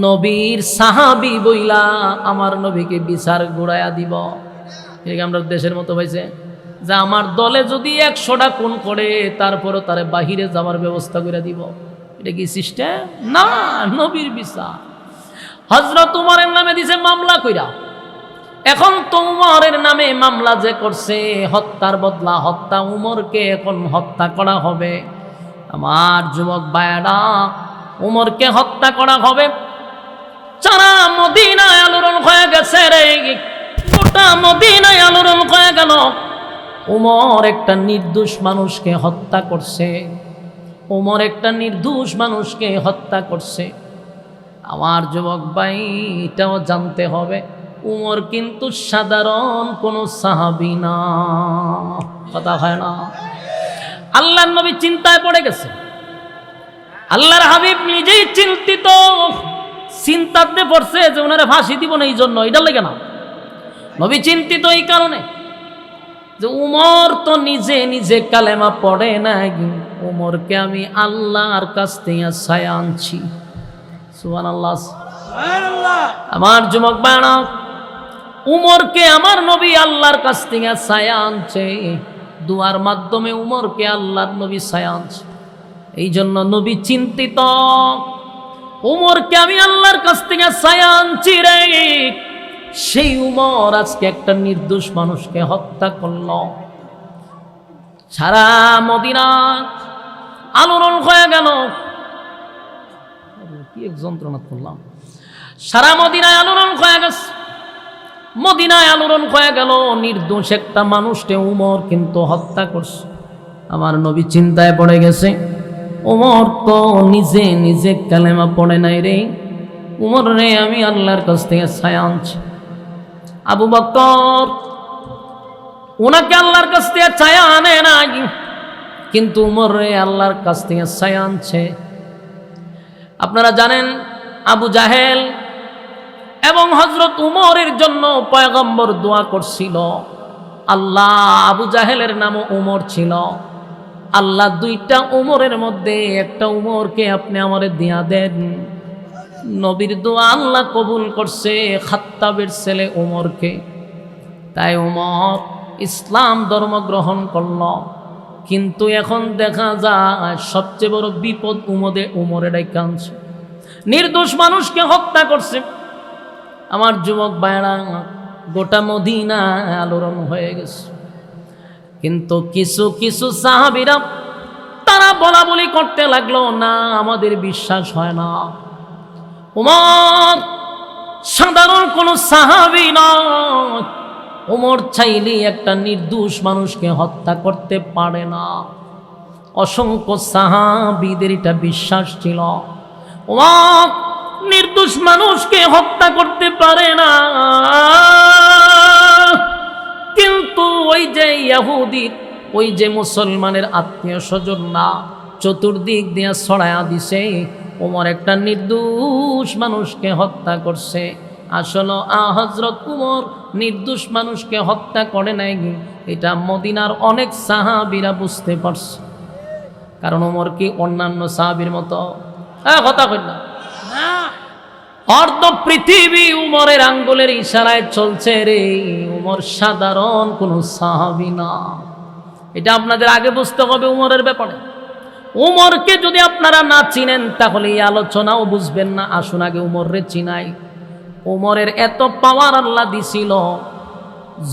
নবীর সাহাবী বইলা আমার নবীকে বিচার ঘুরাইয়া দিব, এদিকে আমরা দেশের মতো হয়েছে যে আমার দলে যদি 100টা খুন করে তারপরও তারে বাহিরে যাওয়ার ব্যবস্থা করে দিব, এটা কি সিস্টেম? না, নবীর বিচার। হযরত উমরের নামে দিছে মামলা কইরা। এখন তো উমরের নামে মামলা যে করছে, হত্যার বদলা হত্যা, উমরকে এখন হত্যা করা হবে। আমার যুবক ভাইরা, উমরকে হত্যা করা হবে। সারা মদিনায় আলোড়ন হয়ে গেছে রে, গোটা মদিনায় আলোড়ন হয়ে গেল। উমর একটা নির্দোষ মানুষকে হত্যা করছে, উমর একটা নির্দোষ মানুষকে হত্যা করছে। আমার যুবক ভাই, এটাও জানতে হবে উমর কিন্তু সাধারণ কোনো সাহাবী না, কথা হয় না। আল্লাহর নবী চিন্তায় পড়ে গেছে, আল্লাহর হাবিব নিজেই চিন্তিত, চিন্তাতে পড়ছে যে ওনারা ফাঁসি দিব না, এই জন্য এটা লেগে না। নবী চিন্তিত এই কারণে যে উমর তো নিজে নিজে কালেমা পড়ে নাই, উমরকে আমি আল্লাহর কাছ থেকে ছায়া আনছি। সুবহানাল্লাহ। আমার যুবক বানা, উমরকে আমার নবী আল্লাহর কাছ থেকে ছায়া আনছে, দুয়ার মাধ্যমে উমরকে আল্লাহর নবী ছায়া আনছে। এই জন্য নবী চিন্তিত, উমরকে আমি আল্লাহর কাছ থেকে ছায়া আনছি রে, সেই উমর আজকে একটা নির্দোষ মানুষকে হত্যা করল। সারা মদিনা আলোড়ন হয়ে গেল। কি এক যন্ত্রণা করলাম, সারা মদিনায় আলোড়ন হয়ে গেছে, মদিনায় আলোড়ন হয়ে গেল। নির্দোষ একটা মানুষকে উমর কিন্তু হত্যা করছে। আমার নবী চিন্তায় পড়ে গেছে, উমর তো নিজে নিজে কালেমা পড়ে নাই রে, উমর রে আমি আল্লাহর কাছ থেকে ছায়া আনছি। আবু বকর ওনাকে আল্লাহর কাছ থেকে ছায়া আনে নাই, কিন্তু উমর রে আল্লাহর কাছ থেকে ছায়া আনছে। আপনারা জানেন আবু জাহেল এবং হযরত উমরের জন্য পয়গম্বর দোয়া করছিল। আল্লাহ, আবু জাহেলের নামও উমর ছিল, আল্লাহ দুইটা উমরের মধ্যে একটা উমরকে আপনি আমারে দিয়া দেন। নবীর দোয়া আল্লাহ কবুল করছে খাত্তাবের ছেলে উমরকে। তাই উমর ইসলাম ধর্ম গ্রহণ করল। কিন্তু এখন দেখা যায় সবচেয়ে বড় বিপদ উমরের কাঁদছে, নির্দোষ মানুষকে হত্যা করছে। আমার যুবক ভাইরা, গোটা মদিনা আলোড়ন হয়ে গেছে। কিন্তু কিছু কিছু সাহাবীরা তারা বলা বলি করতে লাগলো, না আমাদের বিশ্বাস হয় না, উমর সাধারণ কোনো সাহাবী নয়, উমর চাইলে একটা নির্দোষ মানুষকে হত্যা করতে পারে না। অসংখ্য সাহাবীদের এটা বিশ্বাস ছিল, উমর নির্দোষ মানুষকে হত্যা করতে পারে না। কিন্তু ওই যে ইহুদির, ওই যে মুসলমানের আত্মীয় স্বজন না, চতুর্দিক দিয়ে ছড়ায়া দিছে ওমর একটা নির্দোষ মানুষকে হত্যা করছে। আসলে হযরত উমর নির্দোষ মানুষকে হত্যা করে নাই, এটা মদিনার অনেক সাহাবীরা বুঝতে পারছে। কারণ ওমর কি অন্যান্য সাহাবীর মতো কথা কই না, অর্ধ পৃথিবী উমরের আঙ্গুলের ইশারায় চলছে রে, উমর সাধারণ কোনো সাহাবী না। এটা আপনাদের আগে বুঝতে হবে উমরের ব্যাপারে। উমরকে যদি আপনারা না চিনেন তাহলে এই আলোচনাও বুঝবেন না। আসুন আগে উমররে চিনাই। উমরের এত পাওয়ার আল্লাহ দিছিল,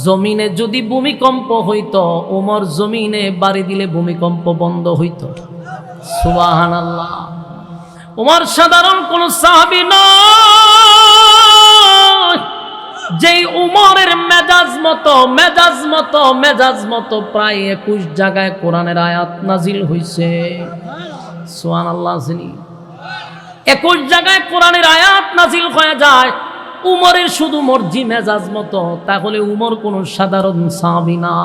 জমিনে যদি ভূমিকম্প হইতো, উমর জমিনে বাড়ি দিলে ভূমিকম্প বন্ধ হইত। সুবহানাল্লাহ। উমর সাধারণ কোন সাহাবী নয়। যেই উমরের মেজাজ মতো প্রায় 21 জায়গায় কোরআনের আয়াত নাজিল হইছে। সুবহানাল্লাহ। 21 জায়গায় কোরআনের আয়াত নাজিল হয়ে যায়। উমরের শুধু মর্জি মেজাজ মতো, তাহলে উমর কোনো সাধারণ সাহাবী না,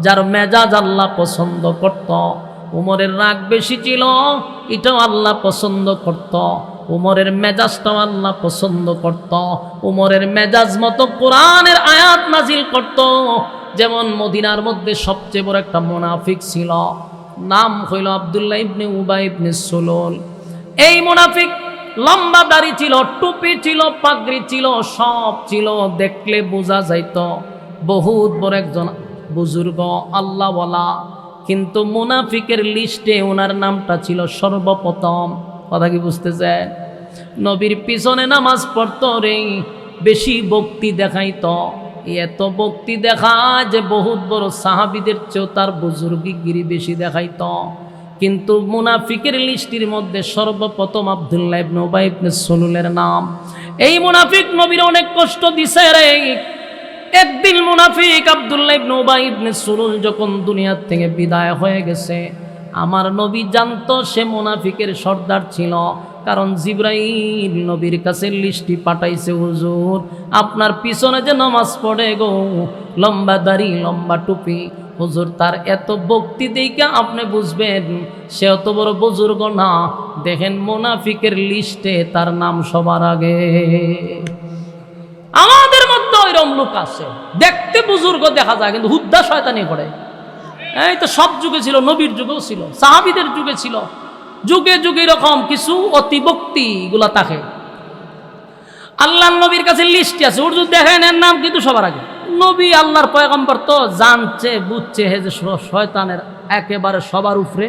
যার মেজাজ আল্লাহ পছন্দ করত। উমরের রাগ বেশি ছিল, এটাও আল্লাহ পছন্দ করত। উমরের মেজাজটাও আল্লাহ পছন্দ করত। উমরের মেজাজ মতো কোরআনের আয়াত নাজিল করত। যেমন মদিনার মধ্যে সবচেয়ে বড় একটা মুনাফিক ছিল, নাম হইল আব্দুল্লাহ ইবনে উবাই ইবনে সুলুল। এই মুনাফিক লম্বা দাড়ি ছিল, টুপি ছিল, পাগড়ি ছিল, সব ছিল, দেখলে বোঝা যাইত বহুত বড় একজন বুজুর্গ আল্লাহওয়ালা। কিন্তু মুনাফিকের লিস্টে ওনার নামটা ছিল সর্বপ্রথম। কথা কি বুঝতে চায়? নবীর পিছনে নামাজ পড়তো রে, বেশি ভক্তি দেখাইতো। এত ভক্তি দেখায় যে বহুত বড় সাহাবীদের চেয়েও তার বুজুর্গিগিরি বেশি দেখাইতো। কিন্তু মুনাফিকের লিস্টির মধ্যে সর্বপ্রথম আব্দুল্লাহ ইবনে উবাই ইবনে সুলুলের নাম। এই মুনাফিক নবীর অনেক কষ্ট দিছে রে। একদিন মুনাফিক আব্দুল্লাহ ইবনে উবাই ইবনে সুলুল যখন দুনিয়া থেকে বিদায় হয়ে গেছে, আমার নবী জানতো সে মুনাফিকের সর্দার ছিল। কারণ জিবরাইল নবীর কাছে লিস্টি পাঠাইছে, হুজুর আপনার পিছনে যে নামাজ পড়ে গো, লম্বা দাড়ি লম্বা টুপি, হুজুর তার এত ভক্তি দেখে আপনি বুঝবেন সে অত বড় বুজুর্গ না। দেখেন মুনাফিকের লিস্টে তার নাম সবার আগে। আমাদের মধ্যে ওইরকম লোক আছে, দেখতে বুজুর্গ দেখা যায় কিন্তু হুদ্দা শয়তানি করে। এই তো সব যুগে ছিল, নবীর যুগেও ছিল, সাহাবীদের যুগে ছিল, যুগে যুগে এরকম কিছু অতিভক্তি গুলা থাকে। আল্লাহ নবীর কাছে লিস্টে আছে, হুজুর দেখেন এর নাম কিন্তু সবার আগে। নবী আল্লাহর পয়গম্বর তো জানছে বুঝছে হে যে শয়তানের একেবারে সবার উপরে,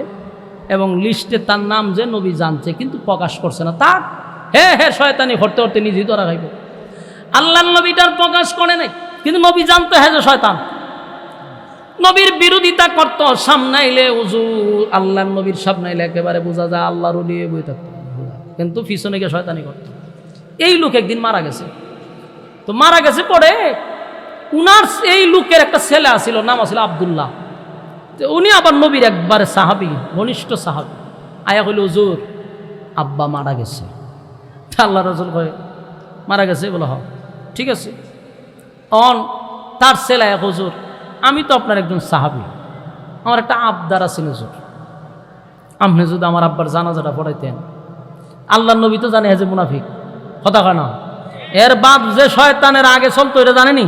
এবং লিস্টে তার নাম যে নবী জানছে কিন্তু প্রকাশ করছে না। তার হে শয়তানি হরতে হরতে নিজেই ধরা খাইব। আল্লাহ নবীটার প্রকাশ করে নাই, কিন্তু নবী জানতো হে যে শয়তান। নবীর বিরোধিতা করতো, সামনাইলে হুজুর আল্লাহ নবীর সামনাইলে একেবারে বোঝা যায় আল্লাহর ওলি বই থাকতো, কিন্তু পিছনে গিয়ে শয়তানি করতো। এই লোক একদিন মারা গেছে। তো মারা গেছে পরে উনার এই লোকের একটা ছেলে আছিল, নাম আছিল আব্দুল্লাহ। তো উনি আবার নবীর একবারে সাহাবী, ঘনিষ্ঠ সাহাবী। আয়া কইল হুজুর আব্বা মারা গেছে। আল্লাহ রাসূল কয় মারা গেছে? বলে হ, ঠিক আছে। তার ছেলে হুজুর আমি তো আপনার একজন সাহাবী, আমার একটা আবদার আছে হুজুর, আপনি যদি আমার আব্বার জানাজাটা পড়াইতেন। আল্লাহ নবী তো জানে যে মুনাফিক, কথা কয় না। এর বাপ যে শয়তানের আগে চলতো এটা জানেনি,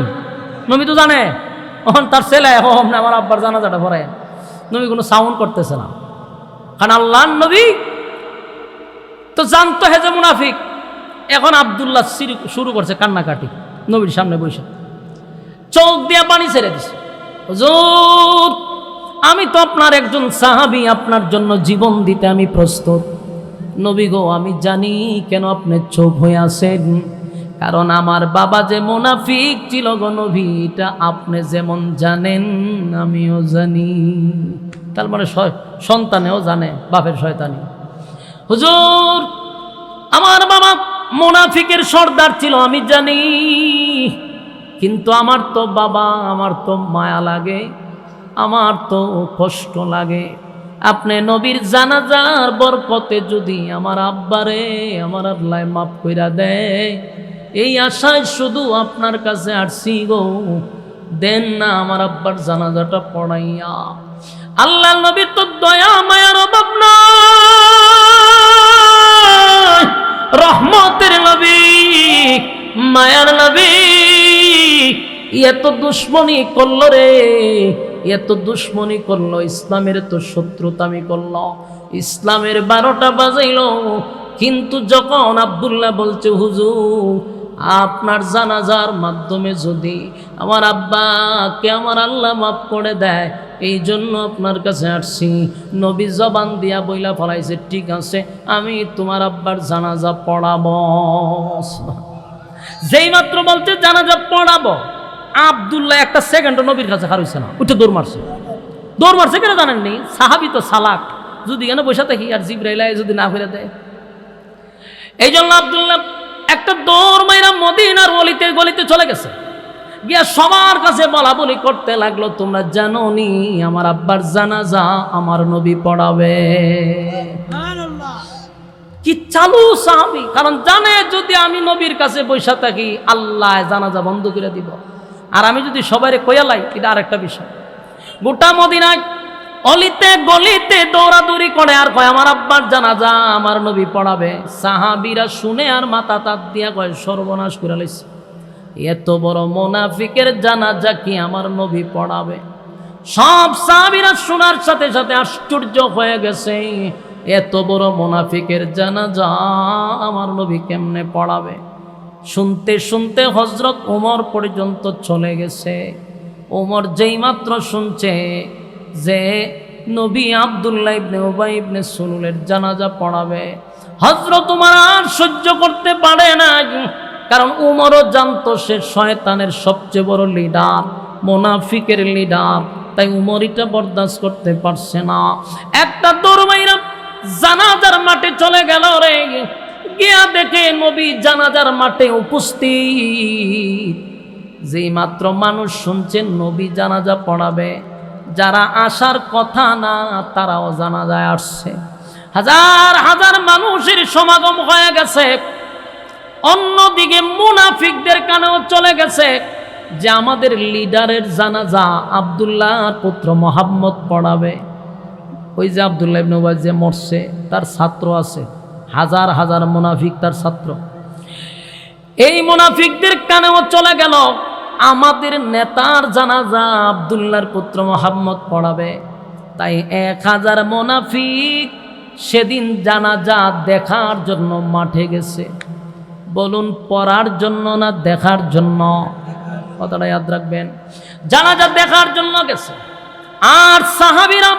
নবী তো জানে। তার ছেলে আমার আব্বার জানাজাটা পড়ায়, নবী কোনো সাউন্ড করতেছে না, কারণ আল্লাহ নবী তো জানতো হে যে মুনাফিক। এখন আব্দুল্লাহ শুরু করছে কান্নাকাটি নবীর সামনে বসে, চোখ দিয়ে পানি ছেড়ে দিছে। হুজুর আমি তো আপনার একজন সাহাবী, আপনার জন্য জীবন দিতে আমি প্রস্তুত। নবী গো আমি জানি কেন আপনি চুপ হয়ে আছেন, কারণ আমার বাবা যে মুনাফিক ছিল গো নবী, এটা আপনি যেমন জানেন আমিও জানি। তার মানে সন্তানেও জানে বাপের শয়তানি। হুজুর আমার বাবা মুনাফিকের সর্দার ছিল আমি জানি, কিন্তু আমার তো বাবা, আমার তো মায়া লাগে, আমার তো কষ্ট লাগে। আপনি নবীর জানাজার বরকতে যদি আমার আব্বারে আমার আল্লাহ মাফ কইরা দেয়, এই আশায় শুধু আপনার কাছে আসছি গো, দেন না আমার আব্বার জানাজাটা পড়াইয়া। আল্লাহ নবীর তো দয়া মায়ার অভাব নাই, রহমতের নবী, মায়ার নবী। এত দুশ্মনী করলো রে, এত দুশ্মনী করলো, ইসলামের তো শত্রুতামি করলো, ইসলামের 12টা বাজাইলো। কিন্তু যখন আব্দুল্লাহ বলছে হুজুর আপনার জানাজার মাধ্যমে যদি আমার আব্বাকে আমার আল্লাহ মাফ করে দেয়, এই জন্য আপনার কাছে আসছি। নবী জবান দিয়া বইলা ফলাইছে, ঠিক আছে আমি তোমার আব্বার জানাজা পড়াবো। যেই মাত্র বলছে জানাজা পড়াবো, আব্দুল্লাহ একটা সেকেন্ড নবীর কাছে হারাইছে না, উঠে দৌড় মারছে। দৌড় মারছে কেন জানেননি? সাহাবী তো সালাক, যদি কেন বসে থাকি আর জিবরাইল যদি না ফিরে দেয়। এই জন্য আব্দুল্লাহ একটা দৌড় মাইরা মদিনার গলিতে গলিতে চলে গেছে, গিয়া সবার কাছে বলা বলি করতে লাগলো, তোমরা জানো নি আমার আব্বার জানাজা আমার নবী পড়াবে। কি চালু সাহাবী, কারণ জানে যদি আমি নবীর কাছে বসে থাকি আল্লাহ জানাজা বন্ধ করে দিব, আর আমি যদি সবাইরে কইয়ালাই এটা আরেকটা বিষয়। গোটা মদিনায় অলিতে গলিতে দৌড়াদৌড়ি করে আর কয় আমার আব্বার জানাজা আমার নবী পড়াবে। সাহাবীরা শুনে আর মাথা তাত দিয়া কয় সর্বনাশ করে লাইছে, এত বড় মুনাফিকের জানাজা কি আমার নবী পড়াবে? সব সাহাবীরা শোনার সাথে সাথে আশ্চর্য হয়ে গেছে, এত বড় মুনাফিকের জানাজা আমার নবী কেমনে পড়াবে? শুনতে শুনতে হযরত ওমর পর্যন্ত চলে গেছে। ওমর যেই মাত্র শুনছে যে নবী আব্দুল্লাহ ইবনে উবাই ইবনে সুলুলের জানাজা পড়াবে, হযরত উমর আর সহ্য করতে পারে না, কারণ উমরও জানতো সে শয়তানের সবচেয়ে বড় লিডার, মুনাফিকের লিডার। তাই উমর এটা বরদাস্ত করতে পারছে না। একটা দৌড় মাইরা জানাজার মাঠে চলে গেল রে। গিয়া দেখে নবী জানাজার মাঠে উপস্থিত। যেই মাত্র মানুষ শুনছেন নবী জানাজা পড়াবে, যারা আসার কথা না তারাও জানাজায় আসছে। হাজার হাজার মানুষের সমাগম হয়ে গেছে। অন্যদিকে মুনাফিকদের কানেও চলে গেছে যে আমাদের লিডারের জানাজা আব্দুল্লাহর পুত্র মুহাম্মদ পড়াবে। ওই যে আব্দুল্লাহ ইবনে উবাই যে মরছে, তার ছাত্র আছে, হাজার হাজার মুনাফিক তার ছাত্র। এই মুনাফিকদের কানেও চলে গেল আমাদের নেতার জানাজা আব্দুল্লাহর পুত্র মুহাম্মদ পড়াবে। তাই 1000 মুনাফিক সেদিন জানাজা দেখার জন্য মাঠে গেছে। বলুন, পড়ার জন্য না দেখার জন্য? কথাটা ইয়াদ রাখবেন। জানাজা দেখার জন্য গেছে। আর সাহাবীরা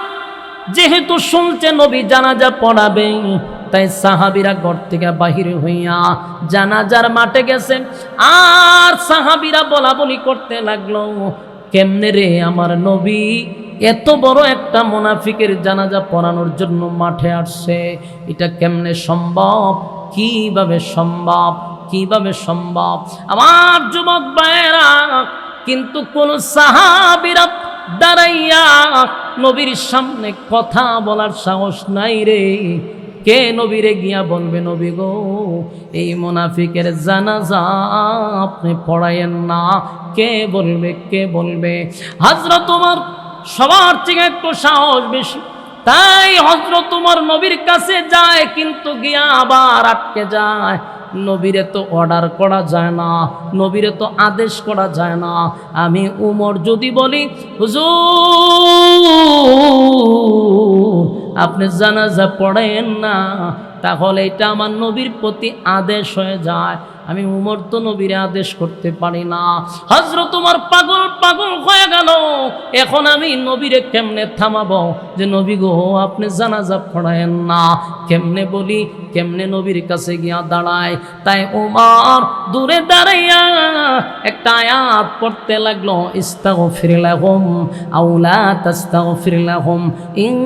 যেহেতু শুনছে নবী জানাজা পড়াবে, তাই সাহাবীরা ঘর থেকে বাহির হইয়া জানাজার মাঠে গেছে। আর সাহাবীরা বলা বলি করতে লাগলো, কেমনে রে আমার নবী এত বড় একটা মুনাফিকের জানাজা পড়ানোর জন্য মাঠে আসছে, এটা কেমনে সম্ভব? কিভাবে সম্ভব? কিভাবে সম্ভব? আমার যুবক ভাইয়েরা, কিন্তু কোন সাহাবীরা দাঁড়াইয়া নবীর সামনে কথা বলার সাহস নাই রে। কে নবীরে গিয়া বলবে, নবী গো এই মুনাফিকের জানাজা আপনি পড়ায়েন না? কে বলবে? কে বলবে? হযরত ওমর সবার থেকে একটু সাহস বেশি, তাই হযরত ওমর নবীর কাছে যায়, কিন্তু গিয়া আবার আটকে যায়। নবীরে তো অর্ডার করা যায় না, নবীরে তো আদেশ করা যায় না। আমি উমর যদি বলি হুজুর আপনি জানাজা পড়েন না, তাহলে এটা আমার নবীর প্রতি আদেশ হয়ে যায়। আমি উমর তো নবীরে আদেশ করতে পারি না। হযরত উমর পাগল পাগল হয়ে গেল। এখন আমি নবীরে কেমনে থামাবো যে নবী গো আপনি জানাজা পড়ায়েন না? কেমনে বলি, কেমনে নবীর কাছে গিয়া দাঁড়ায়? তাই উমর দূরে দাঁড়াইয়া একটা আয়াত পড়তে লাগলো, ইস্তাগফির লাহুম আও লা তাস্তাগফির লাহুম ইন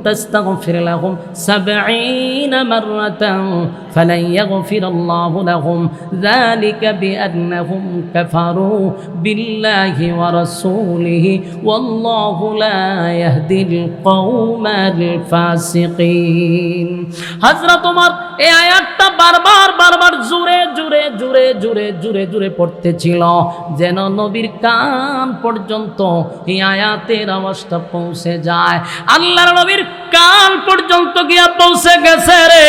তাস্তাগফির লাহুম 70 মাররাতান ফালান ইয়াগফিরাল্লাহু লাহুম যালিকা বিআন্নাহুম কাফারু বিল্লাহি ওয়া রাসূলিহি ওয়াল্লাহু লা ইয়াহদিল কওমাল ফাসিকিন। হযরত ওমর এই আয়াতটা বারবার বারবার জোরে জোরে জোরে জোরে জোরে জোরে পড়তেছিল, যেন নবীর কান পর্যন্ত এই আয়াতের আওয়াজটা পৌঁছে যায়। আল্লাহর নবীর কান পর্যন্ত গিয়া পৌঁছে গেছে রে।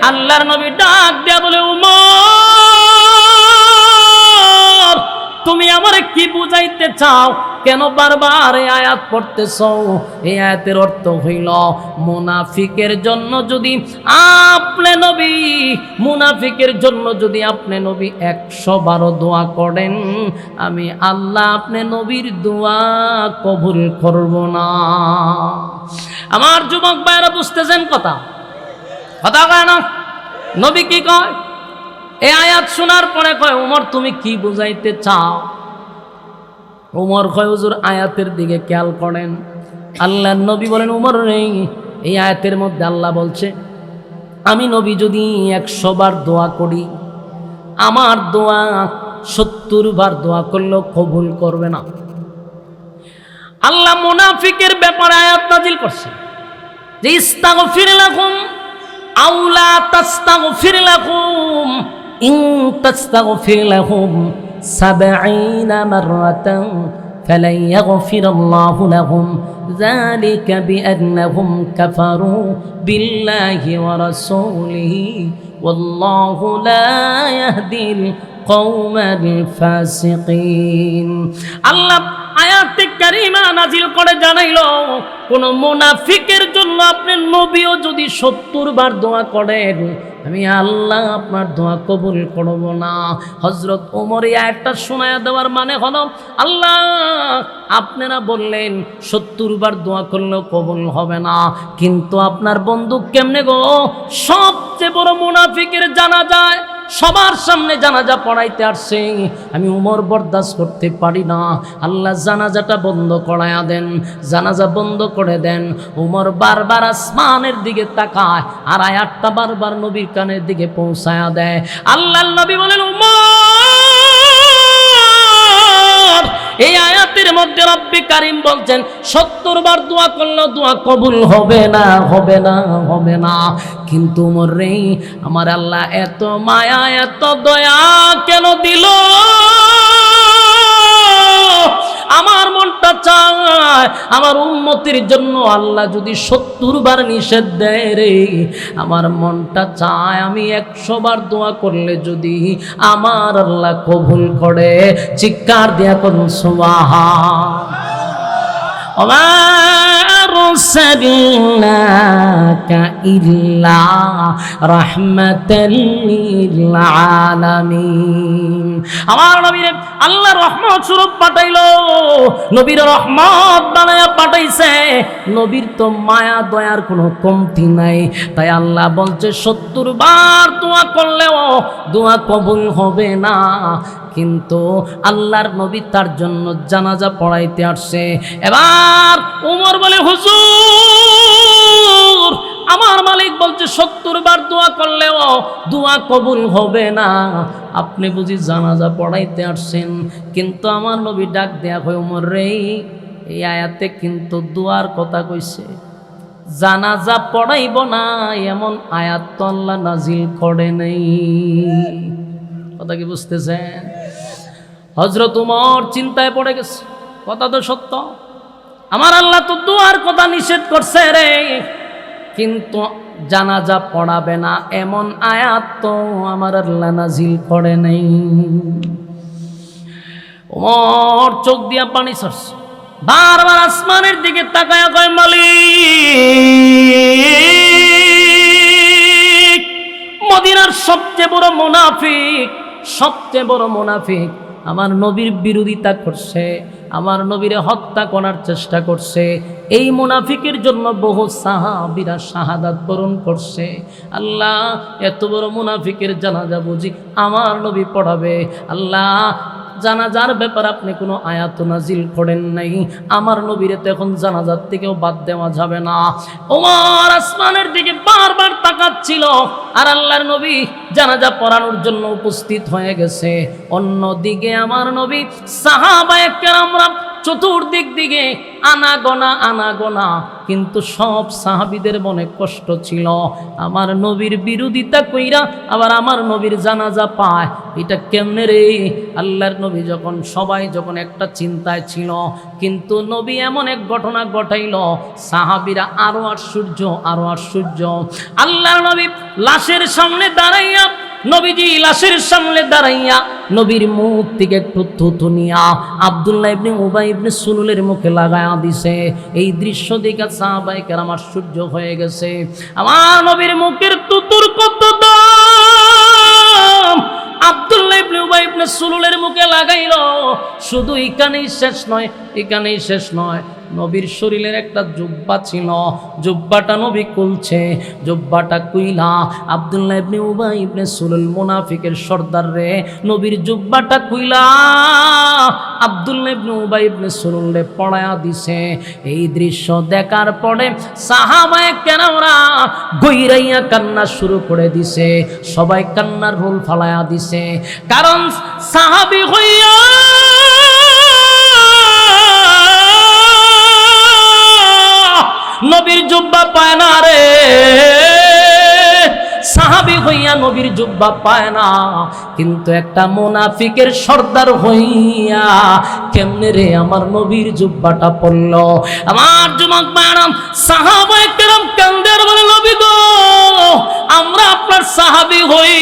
আল্লাহর নবী ডাক দিয়া বলে, উমর তুমি আমারে কি বুঝাইতে চাও? কেন বারবার এই আয়াত পড়তেছ? এই আয়াতের অর্থ হইল মুনাফিকের জন্য যদি আপনি নবী, মুনাফিকের জন্য যদি আপনি নবী 112 দোয়া করেন, আমি আল্লাহ আপনি নবীর দোয়া কবুল করব না। আমার যুবক ভাইরা বুঝতেছেন কথা? কথা কয় না? নবী কি কয়? এই আয়াত শোনার পরে কয়, উমর তুমি কি বুঝাইতে চাও? উমর কয়, হুজুর আয়াতের দিকে খেয়াল করেন। আল্লাহর নবী বলেন, উমর রে এই আয়াতের মধ্যে আল্লাহ বলছে আমি নবী যদি 100 বার দোয়া করি, আমার দোয়া 70 বার দোয়া করলেও কবুল করবে না। আল্লাহ মুনাফিকের ব্যাপারে আয়াত নাজিল করছে যে ইস্তাগফির লাহুম আও লা তাস্তাগফির লাহুম ইন তাস্তাগফির লাহুম 70 মাররাতান ফালান ইয়াগফিরাল্লাহু লাহুম যালিকা বিআন্নাহুম কাফারু বিল্লাহি ওয়া রাসূলিহি ওয়াল্লাহু লা ইয়াহদিল কওমাল ফাসিকিন। আল্লাহ আয়াতে কারিমা নাজিল করে জানাইলো কোন মুনাফিকের জন্য আপনি নবীও যদি 70 বার দোয়া করেন আমি আল্লাহ আপনার দোয়া কবুল করব না। হযরত ওমর এই আয়াতটা শোনায়া দেওয়ার মানে হলো আল্লাহ আপনারা বললেন 70 বার দোয়া করলেও কবুল হবে না, কিন্তু আপনার বন্ধু কেমনে গো সবচেয়ে বড় মুনাফিকের জানাজায় সবার সামনে জানাজা পড়াইতে আসছে, আমি ওমর বরদাস্ত করতে পারি না, আল্লাহ জানাজাটা বন্ধ করায়া দেন, জানাজা বন্ধ করে দেন। ওমর বারবার আসমানের দিকে তাকায় আর আয়াতটা বারবার নবীর কানের দিকে পৌঁছায়া দেয়। আল্লাহর নবী বলেন ওমর এই আয়াতের মধ্যে রব্বি কারীম বলছেন 70 বার দোয়া করলেও দোয়া কবুল হবে না, হবে না, হবে না। কিন্তু ওমর রে আমার আল্লাহ এত মায়া এত দয়া কেন দিল? আমার মনটা চায় আমার উম্মতের জন্য আল্লাহ যদি 70 বার নিষেধ দেয় রে, আমার মনটা চায় আমি 100 বার দোয়া করলে যদি আমার আল্লাহ কবুল করে। চিৎকার দিয়া করুন সুবহানাল্লাহ। আরসালনাকা ইল্লা রাহমাতাল লিল আলামিন। আমার নবীরে আল্লাহ রহমত স্বরূপ পাঠাইলো, নবীর রহমত বানায়া পাঠাইছে। নবীর তো মায়া দয়ার কোনো কমতি নাই, তাই আল্লাহ বলছে 70 বার দোয়া করলেও দোয়া কবুল হবে না। কিন্তু আল্লাহর নবী তার জন্য জানাজা পড়াইতে আসছে। এবার ওমর বলে হুজুর আমার মালিক বলছে 70 বার দোয়া করলেও দোয়া কবুল হবে না, আপনি বুঝি জানাজা পড়াইতে আসছেন? কিন্তু আমার নবী ডাক দেয়া কই ওমর রে এই আয়াতে কিন্তু দোয়ার কথা কইছে, জানাজা পড়াইব না এমন আয়াত তো আল্লাহ নাজিল করে নাই। কথা কি বুঝতেছেন? হযরত ওমর চিন্তায় পড়ে গেছে, কথা তো সত্য, আমার আল্লাহ তো দোয়ার কথা নিষেধ করছে রে, কিন্তু জানাজা পড়াবে না এমন আয়াত তো আমার আল্লাহ নাজিল করে নাই। ওমর চোখ দিয়া পানি ছাড়ছে, বারবার আসমানের দিকে তাকায়া কয় মালিক মদিনার সবচেয়ে বড় মুনাফিক, সবচেয়ে বড় মুনাফিক আমার নবীর বিরোধিতা করছে, আমার নবীরে হত্যা করার চেষ্টা করছে। এই মুনাফিকের জন্য বহু সাহাবীরা শাহাদাত বরণ করছে। আল্লাহ এত বড় মুনাফিকের জানাজা বুঝি আমার নবী পড়াবে? আল্লাহ জানাজার ব্যাপারে আপনি কোনো আয়াত নাজিল করেন নাই, আমার নবীরে তো এখন জানাজার থেকেও বাদ দেওয়া যাবে না। ওমর আসমানের দিকে বারবার তাকাচ্ছিল আর আল্লাহর নবী জানাজা পড়ানোর জন্য উপস্থিত হয়ে গেছে। অন্যদিকে আমার নবী সাহাবায়ে কেরামরা চতুর্দিক দিকে আনাগোনা, কিন্তু সব সাহাবীদের মনে কষ্ট ছিল, আমার নবীর বিরোধিতা কইরা আবার আমার নবীর জানাজা পায়, এটা কেমনে রে? আল্লাহর নবী যখন সবাই যখন একটা চিন্তায় ছিল, কিন্তু নবী এমন এক ঘটনা ঘটাইল সাহাবীরা আরো আশ্চর্য, আরো আশ্চর্য। আল্লাহর নবী লাশের সামনে দাঁড়াইয়া, নবীজি লাশের সামনে দাঁড়াইয়া নবীর মুখ থেকে একটু থুতু নিয়া আব্দুল্লাহ ইবনে উবাই ইবনে সুলুলের মুখে লাগায়া দিছে। এই দৃশ্য দেখে সাহাবায়ে কেরাম আশ্চর্য হয়ে গেছে, আমার নবীর মুখের থুতুর কত দাম! আব্দুল্লাহ ইবনে উবাই ইবনে সুলুলের মুখে লাগাইলো। শুধু এখানেই শেষ নয়, এখানেই শেষ নয়, নবীর শরীরের একটা জুব্বা ছিল, জুব্বাটা নবী খুলছে, জুব্বাটা কুইলা আব্দুল্লাহ ইবনে উবাই ইবনে সুলুল মুনাফিকের সর্দার রে নবীর জুব্বাটা কুইলা আব্দুল্লাহ ইবনে উবাই ইবনে সুলুলে পড়ায়া দিছে। এই দৃশ্য দেখার পরে সাহাবায়ে কেরামরা গইরাইয়া কান্না শুরু করে দিছে, সবাই কান্নার রোল ফালায়া দিছে, কারণ সাহাবী হইয়া নবীর জুব্বা পায় না রে, সাহাবী হইয়া নবীর জুব্বা পায় না, কিন্তু একটা মুনাফিকের সর্দার হইয়া কেমনে রে আমার নবীর জুব্বাটা পড়ল? আমার যুবক ভাইরা সাহাবায়ে কেরাম কান্দের বলে নবী গো আমরা আপনার সাহাবী হই,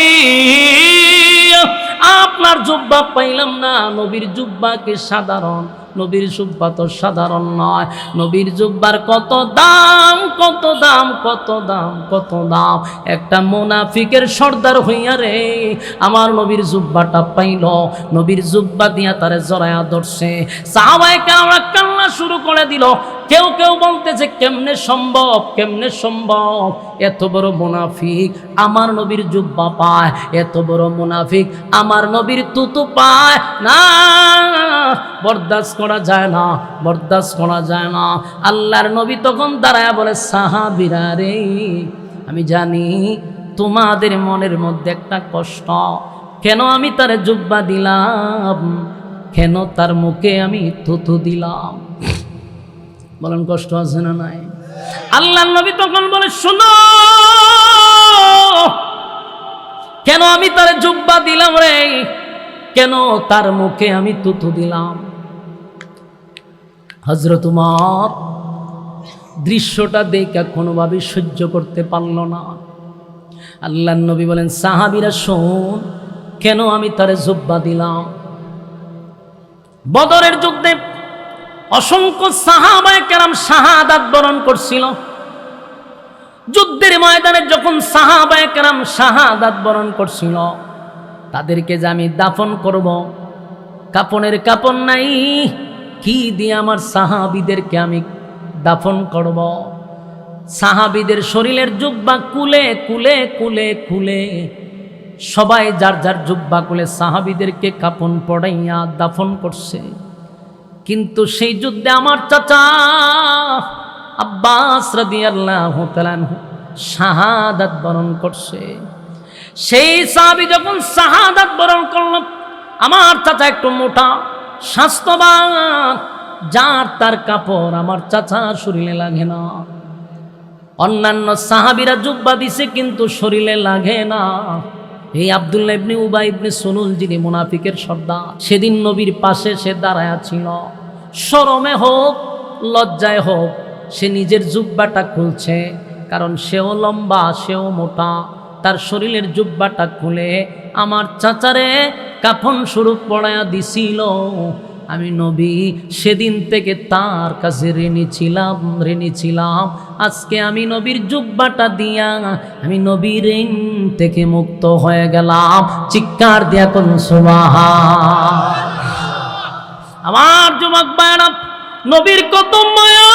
আপনার জুব্বা পাইলাম না। নবীর জুব্বা কি সাধারণ? নবীর জুব্বা তো সাধারণ নয়। নবীর জুব্বার কত দাম, কত দাম, কত দাম, কত দাম। একটা মুনাফিকের সর্দার হইয়া রে আমার নবীর জুব্বাটা পাইল, নবীর জুব্বা দিয়া তারে জড়ায়া ধরছে। সাহাবায়ে কেরামরা কান্না শুরু করে দিল। কেউ কেউ বলতেছে কেমনে সম্ভব, কেমনে সম্ভব, এত বড় মুনাফিক আমার নবীর জুব্বা পায়, এত বড় মুনাফিক আমার নবীর তুতু পায় না, বরদাস্ত করা যায় না, বরদাস্ত করা যায় না। আল্লাহর নবী তখন দাঁড়ায়া বলে, সাহাবীরা রে, আমি জানি তোমাদের মনের মধ্যে একটা কষ্ট, কেন আমি তারে জুব্বা দিলাম, কেন তার মুখে আমি থুথু দিলাম। বলেন কষ্ট আছে না নাই? আল্লাহর নবী তখন বলে, শোনো, কেন আমি তার জুব্বা দিলাম রে, কেন তার মুখে আমি থুথু দিলাম। হযরত উমর দৃশ্যটা দেখে কোনোভাবে সহ্য করতে পারল না। আল্লাহর নবী বলেন, সাহাবীরা শোন, কেন আমি তারে জুব্বা দিলাম। বদরের যুদ্ধে অসংখ্য সাহাবায়ে কেরাম শাহাদাত বরণ করছিল। যুদ্ধের ময়দানে যখন সাহাবায়ে কেরাম শাহাদাত বরণ করছিল, তাদেরকে যে আমি দাফন করব, কাপনের কাপড় নাই, কি দিয়ে আমার সাহাবীদেরকে আমি দাফন করব। সাহাবীদের শরীরের জুব্বা কুলে কুলে কুলে কুলে সবাই যার যার জুব্বা কুলে সাহাবীদেরকে কাপন পড়াইয়া দাফন করছে। কিন্তু সেই যুদ্ধে আমার চাচা আব্বাস রাদিয়াল্লাহু তাআলা আনহু শাহাদাত বরণ করছে। সেই সাহাবী যখন শাহাদাত বরণ করল, আমার চাচা একটু মোটা স্বাস্থ্যবান, যার তার কাপড় আমার চাচার শরীরে লাগে না। অন্যান্য সাহাবীরা জুব্বা দিছে কিন্তু শরীরে লাগে না। এই আব্দুল্লাহ ইবনে উবাই ইবনে সুলুল, যিনি মুনাফিকের সর্দার, সেদিন নবীর পাশে সে দাঁড়ায়া ছিল। শরমে হোক লজ্জায় হোক সে নিজের জুব্বাটা খুলছে, কারণ সেও লম্বা, সেও মোটা। তার শরীরের জুব্বাটা খুলে আমার চাচারে কাফন স্বরূপ পড়ায়া দিছিল। আমি নবী সেদিন থেকে তার কাছে ঋণী ছিলাম। আজকে আমি নবীর জুব্বাটা দিয়া আমি নবীর ঋণ থেকে মুক্ত হয়ে গেলাম। চিৎকার দিয়া কোন সুবহান। আমার যুবক ভাইরা, নবীর কত মায়া,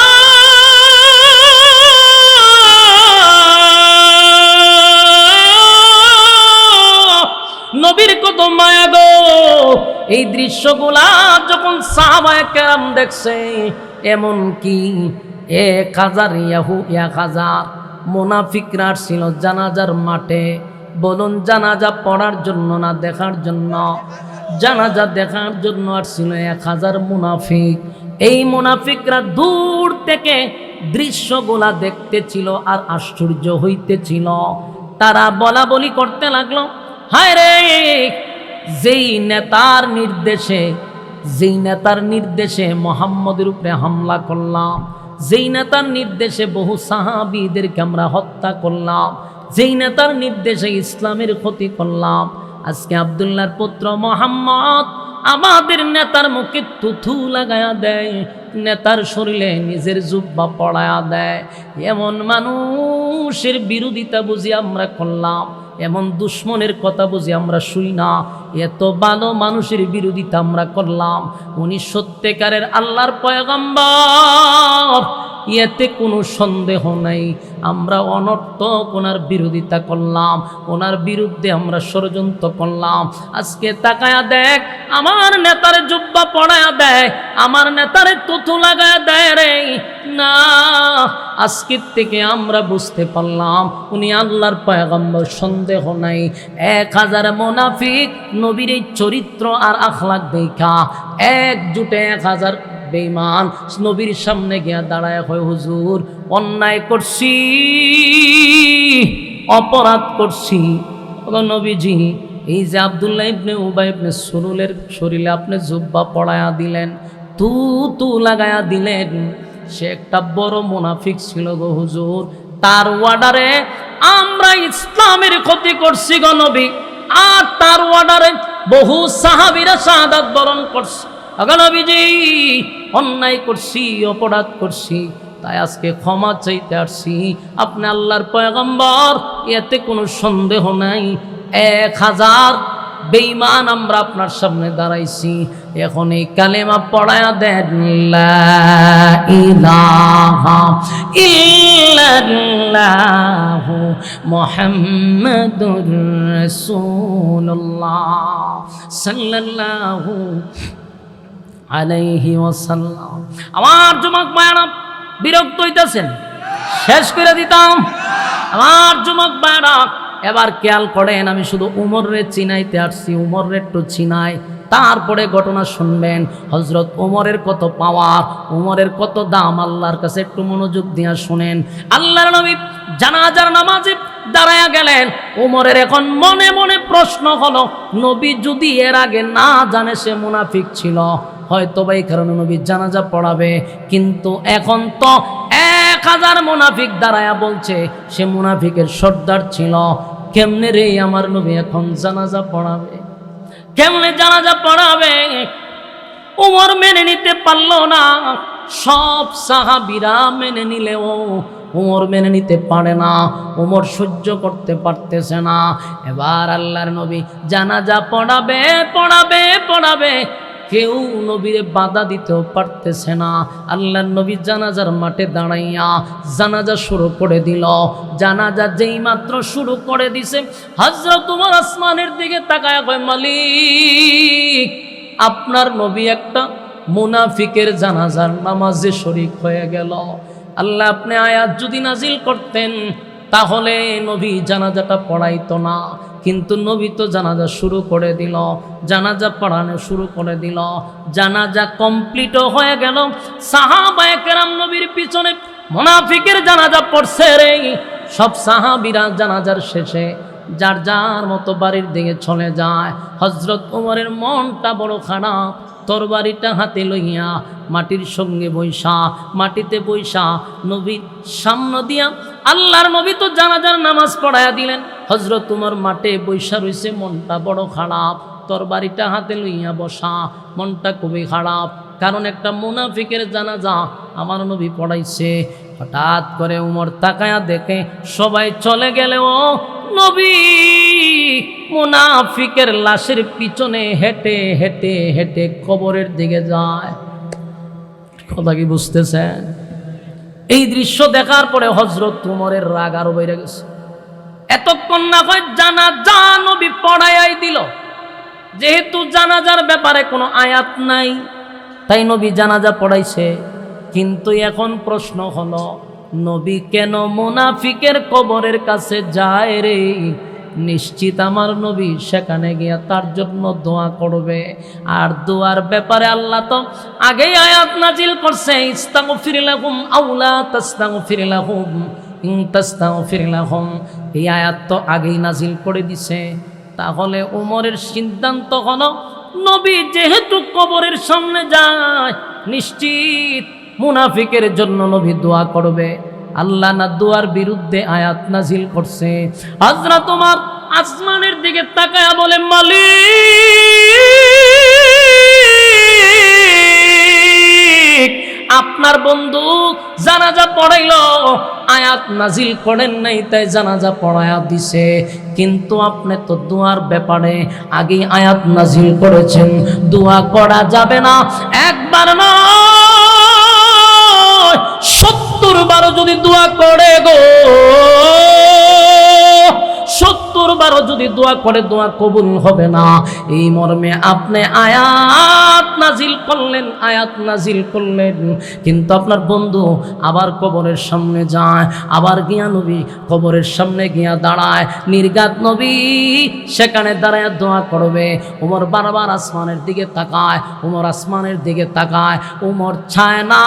নবীর কত মায়া গো। এই দৃশ্যগুলা যখন সাহাবায়ে কেরাম দেখছে, এমন কি 1000 মুনাফিকরা ছিল জানাজার মাঠে। বলুন, জানাজা পড়ার জন্য না দেখার জন্য? জানাজা দেখার জন্য আসছিল 1000 মুনাফিক। এই মুনাফিকরা দূর থেকে দৃশ্যগুলা দেখতেছিল আর আশ্চর্য হইতেছিল। তারা বলা বলি করতে লাগলো, হায় রে, যেই নেতার নির্দেশে মুহাম্মদের উপরে হামলা করলাম, যেই নেতার নির্দেশে বহু সাহাবীদেরকে আমরা হত্যা করলাম, যেই নেতার নির্দেশে ইসলামের ক্ষতি করলাম, আজকে আব্দুল্লাহর পুত্র মুহাম্মদ আমাদের নেতার মুখে থুথু লাগায়া দেয়, নেতার শরীরে নিজের জুব্বা পড়ায়া দেয়। এমন মানুষের বিরোধিতা বুঝি আমরা করলাম, এমন দুশ্মনের কথা বুঝি আমরা শুই না, এত ভালো মানুষের বিরোধিতা আমরা করলাম। উনি সত্যিকারের আল্লাহর পয়গম্বর, এতে কোনো সন্দেহ নাই। আমরা অনর্থক ওনার বিরোধিতা করলাম, ওনার বিরুদ্ধে আমরা ষড়যন্ত্র করলাম। আজকে তাকায়া দেখ, আমার নেতার জুব্বা পড়ায়া দেয়, আমার নেতারে তুতু লাগায়া দেয় রে। না, আজকের থেকে আমরা বুঝতে পারলাম উনি আল্লাহর পয়গম্বর, সন্দেহ নাই। 1000 মুনাফিক নবীর এই চরিত্র আর আখলাক দেখা একজুটে 1000 বেঈমান নবীর সামনে গিয়া দাঁড়ায় হয়, হুজুর অন্যায় করছি, অপরাধ করছি। নবীজি, এই যে আব্দুল্লাহ ইবনে উবাই ইবনে সুলুলের শরীরে আপনি জুব্বা পড়ায়া দিলেন, তু লাগায়া দিলেন, সে একটা বড় মুনাফিক ছিল গো হুজুর। তার ওয়ার্ডারে আমরা ইসলামের ক্ষতি করছি গো নবী, আর তার ওয়ার্ডারে বহু সাহাবীরা শাহাদাত বরণ করছে। ওগো নবীজি, অন্যায় করছি, অপরাধ করছি, তাই আজকে ক্ষমা চাইতে আসছি। আপনি আল্লাহর পয়গম্বর, এতে কোনো সন্দেহ নাই। 1000 বেঈমান আমরা আপনার সামনে দাঁড়াইছি, এখন এই কালেমা পড়ায়া দেন, লা ইলাহা ইল্লাল্লাহু মুহাম্মাদুর রাসূলুল্লাহ সাল্লাল্লাহু আলাইহি ওয়াসাল্লাম। আমার যুবক ভাইরা বিরক্ত হইতেছেন, শেষ করে দিতাম। আমার যুবক ভাইরা এবার খেয়াল করেন, আমি শুধু উমরে চিনাইতে আসছি, উমরে একটু চিনাই, তারপরে ঘটনা শুনবেন। হযরত উমরের কত পাওয়ার, উমরের কত দাম আল্লাহর কাছে, একটু মনোযোগ দিয়ে শুনেন। আল্লাহর নবী জানাজার নামাজে দাঁড়ায়া গেলেন। উমরের এখন মনে মনে প্রশ্ন হলো, নবী যদি এর আগে না জানে সে মুনাফিক ছিল, হয়তো বা এই কারণে নবী জানাজা পড়াবে, কিন্তু এখন তো 1000 মুনাফিক দাঁড়ায়া বলছে সে মুনাফিকের সর্দার ছিল। কেমনে রে আমার নবী এখন জানাজা পড়াবে, কেমনে জানাজা পড়াবে? উমর মেনে নিতে পারলো না। সব সাহাবীরা মেনে নিলেও উমর মেনে নিতে পারে না, উমর সহ্য করতে পারতেছে না। এবার আল্লাহর নবী জানাজা পড়াবে পড়াবে পড়াবে, কেউ নবীরে বাধা দিতেও পারতেছে না। আল্লাহর নবী জানাজার মাঠে দাঁড়াইয়া জানাজা শুরু করে দিল। জানাজা যেই মাত্র শুরু করে দিছে, হযরত উমর আসমানের দিকে তাকায়া কয়, মালিক, আপনার নবী একটা মুনাফিকের জানাজার নামাজে শরীক হয়ে গেল। আল্লাহ, আপনি আয়াত যদি নাজিল করতেন তাহলে নবী জানাজাটা পড়াইতো না, কিন্তু নবী তো জানাজা শুরু করে দিল, জানাজা পড়ানো শুরু করে দিল। জানাজা কমপ্লিটও হয়ে গেল। সাহাবায়ে কেরাম নবীর পিছনে মুনাফিকের জানাজা পড়ছে রে। সব সাহাবীরা জানাজার শেষে যার যার মতো বাড়ির দিকে চলে যায়। হযরত উমরের মনটা বড় খারাপ। তরবারিটা হাতে লইয়া মাটির সঙ্গে বৈশা, মাটিতে বৈশা নবীর সামনে দিয়া আল্লাহর নবী তো জানাজার নামাজ পড়ায়া দিলেন। হযরত উমর মাঠে বৈশা রইছে, মনটা বড় খারাপ। তরবারিটা হাতে লইয়া বসা, মনটা খুবই খারাপ, কারণ একটা মুনাফিকের জানাজা আমার নবী পড়াইছে। হঠাৎ করে উমর তাকায়া দেখে সবাই চলে গেলেও নবী মুনাফিকের লাশের পিছনে হেঁটে হেঁটে হেঁটে কবরের দিকে যায়। কথা কি বুঝতেছেন? এই দৃশ্য দেখার পরে হযরত উমরের রাগ আরো বেড়ে গেছে। এতক্ষণ না হয় জানাজা নবী পড়াইয়াই দিল, যেহেতু জানাজার ব্যাপারে কোনো আয়াত নাই তাই নবী জানাজা পড়াইছে। কিন্তু এখন প্রশ্ন হলো, নবী কেন মুনাফিকের কবরের কাছে যায় রে? নিশ্চিত আমার নবী সেখানে গিয়া তার জন্য দোয়া করবে। আর দোয়ার ব্যাপারে আল্লাহ তো আগেই আয়াত নাজিল করছে, ইস্তাগফির লাহুম আও লা তাস্তাগফির লাহুম ইন তাস্তাগফির লাহুম। এই আয়াত তো আগেই নাজিল করে দিছে। তাহলে উমরের সিদ্ধান্ত হলো, নবী যেহেতু কবরের সামনে যায়, নিশ্চিত মুনাফিকের জন্য নবী দোয়া করবে। আল্লাহ না দোয়ার বিরুদ্ধে আয়াত নাজিল করছে। হযরত উমর আসমানের দিকে তাকায়া বলে, মালিক, আপনার বন্ধু জানাজা পড়াইলো, আয়াত নাজিল করেন নাই তাই জানাজা পড়ায়া দিছে, কিন্তু আপনি তো দোয়ার ব্যাপারে আগেই আয়াত নাজিল করেছেন, দোয়া করা যাবে না। একবার না 70 বার যদি দোয়া করে গো, 70 বার যদি দোয়া করে দোয়া কবুল হবে না। এই মর্মে আপনি আয়াত নাজিল করলেন, আয়াত নাজিল করলেন, কিন্তু আপনার বন্ধু আবার কবরের সামনে যায়, আবার গিয়া নবী কবরের সামনে গিয়া দাঁড়ায়। নির্ঘাত নবী সেখানে দাঁড়ায় দোয়া করবে। উমর বারবার আসমানের দিকে তাকায়, উমর আসমানের দিকে তাকায়। উমর চায় না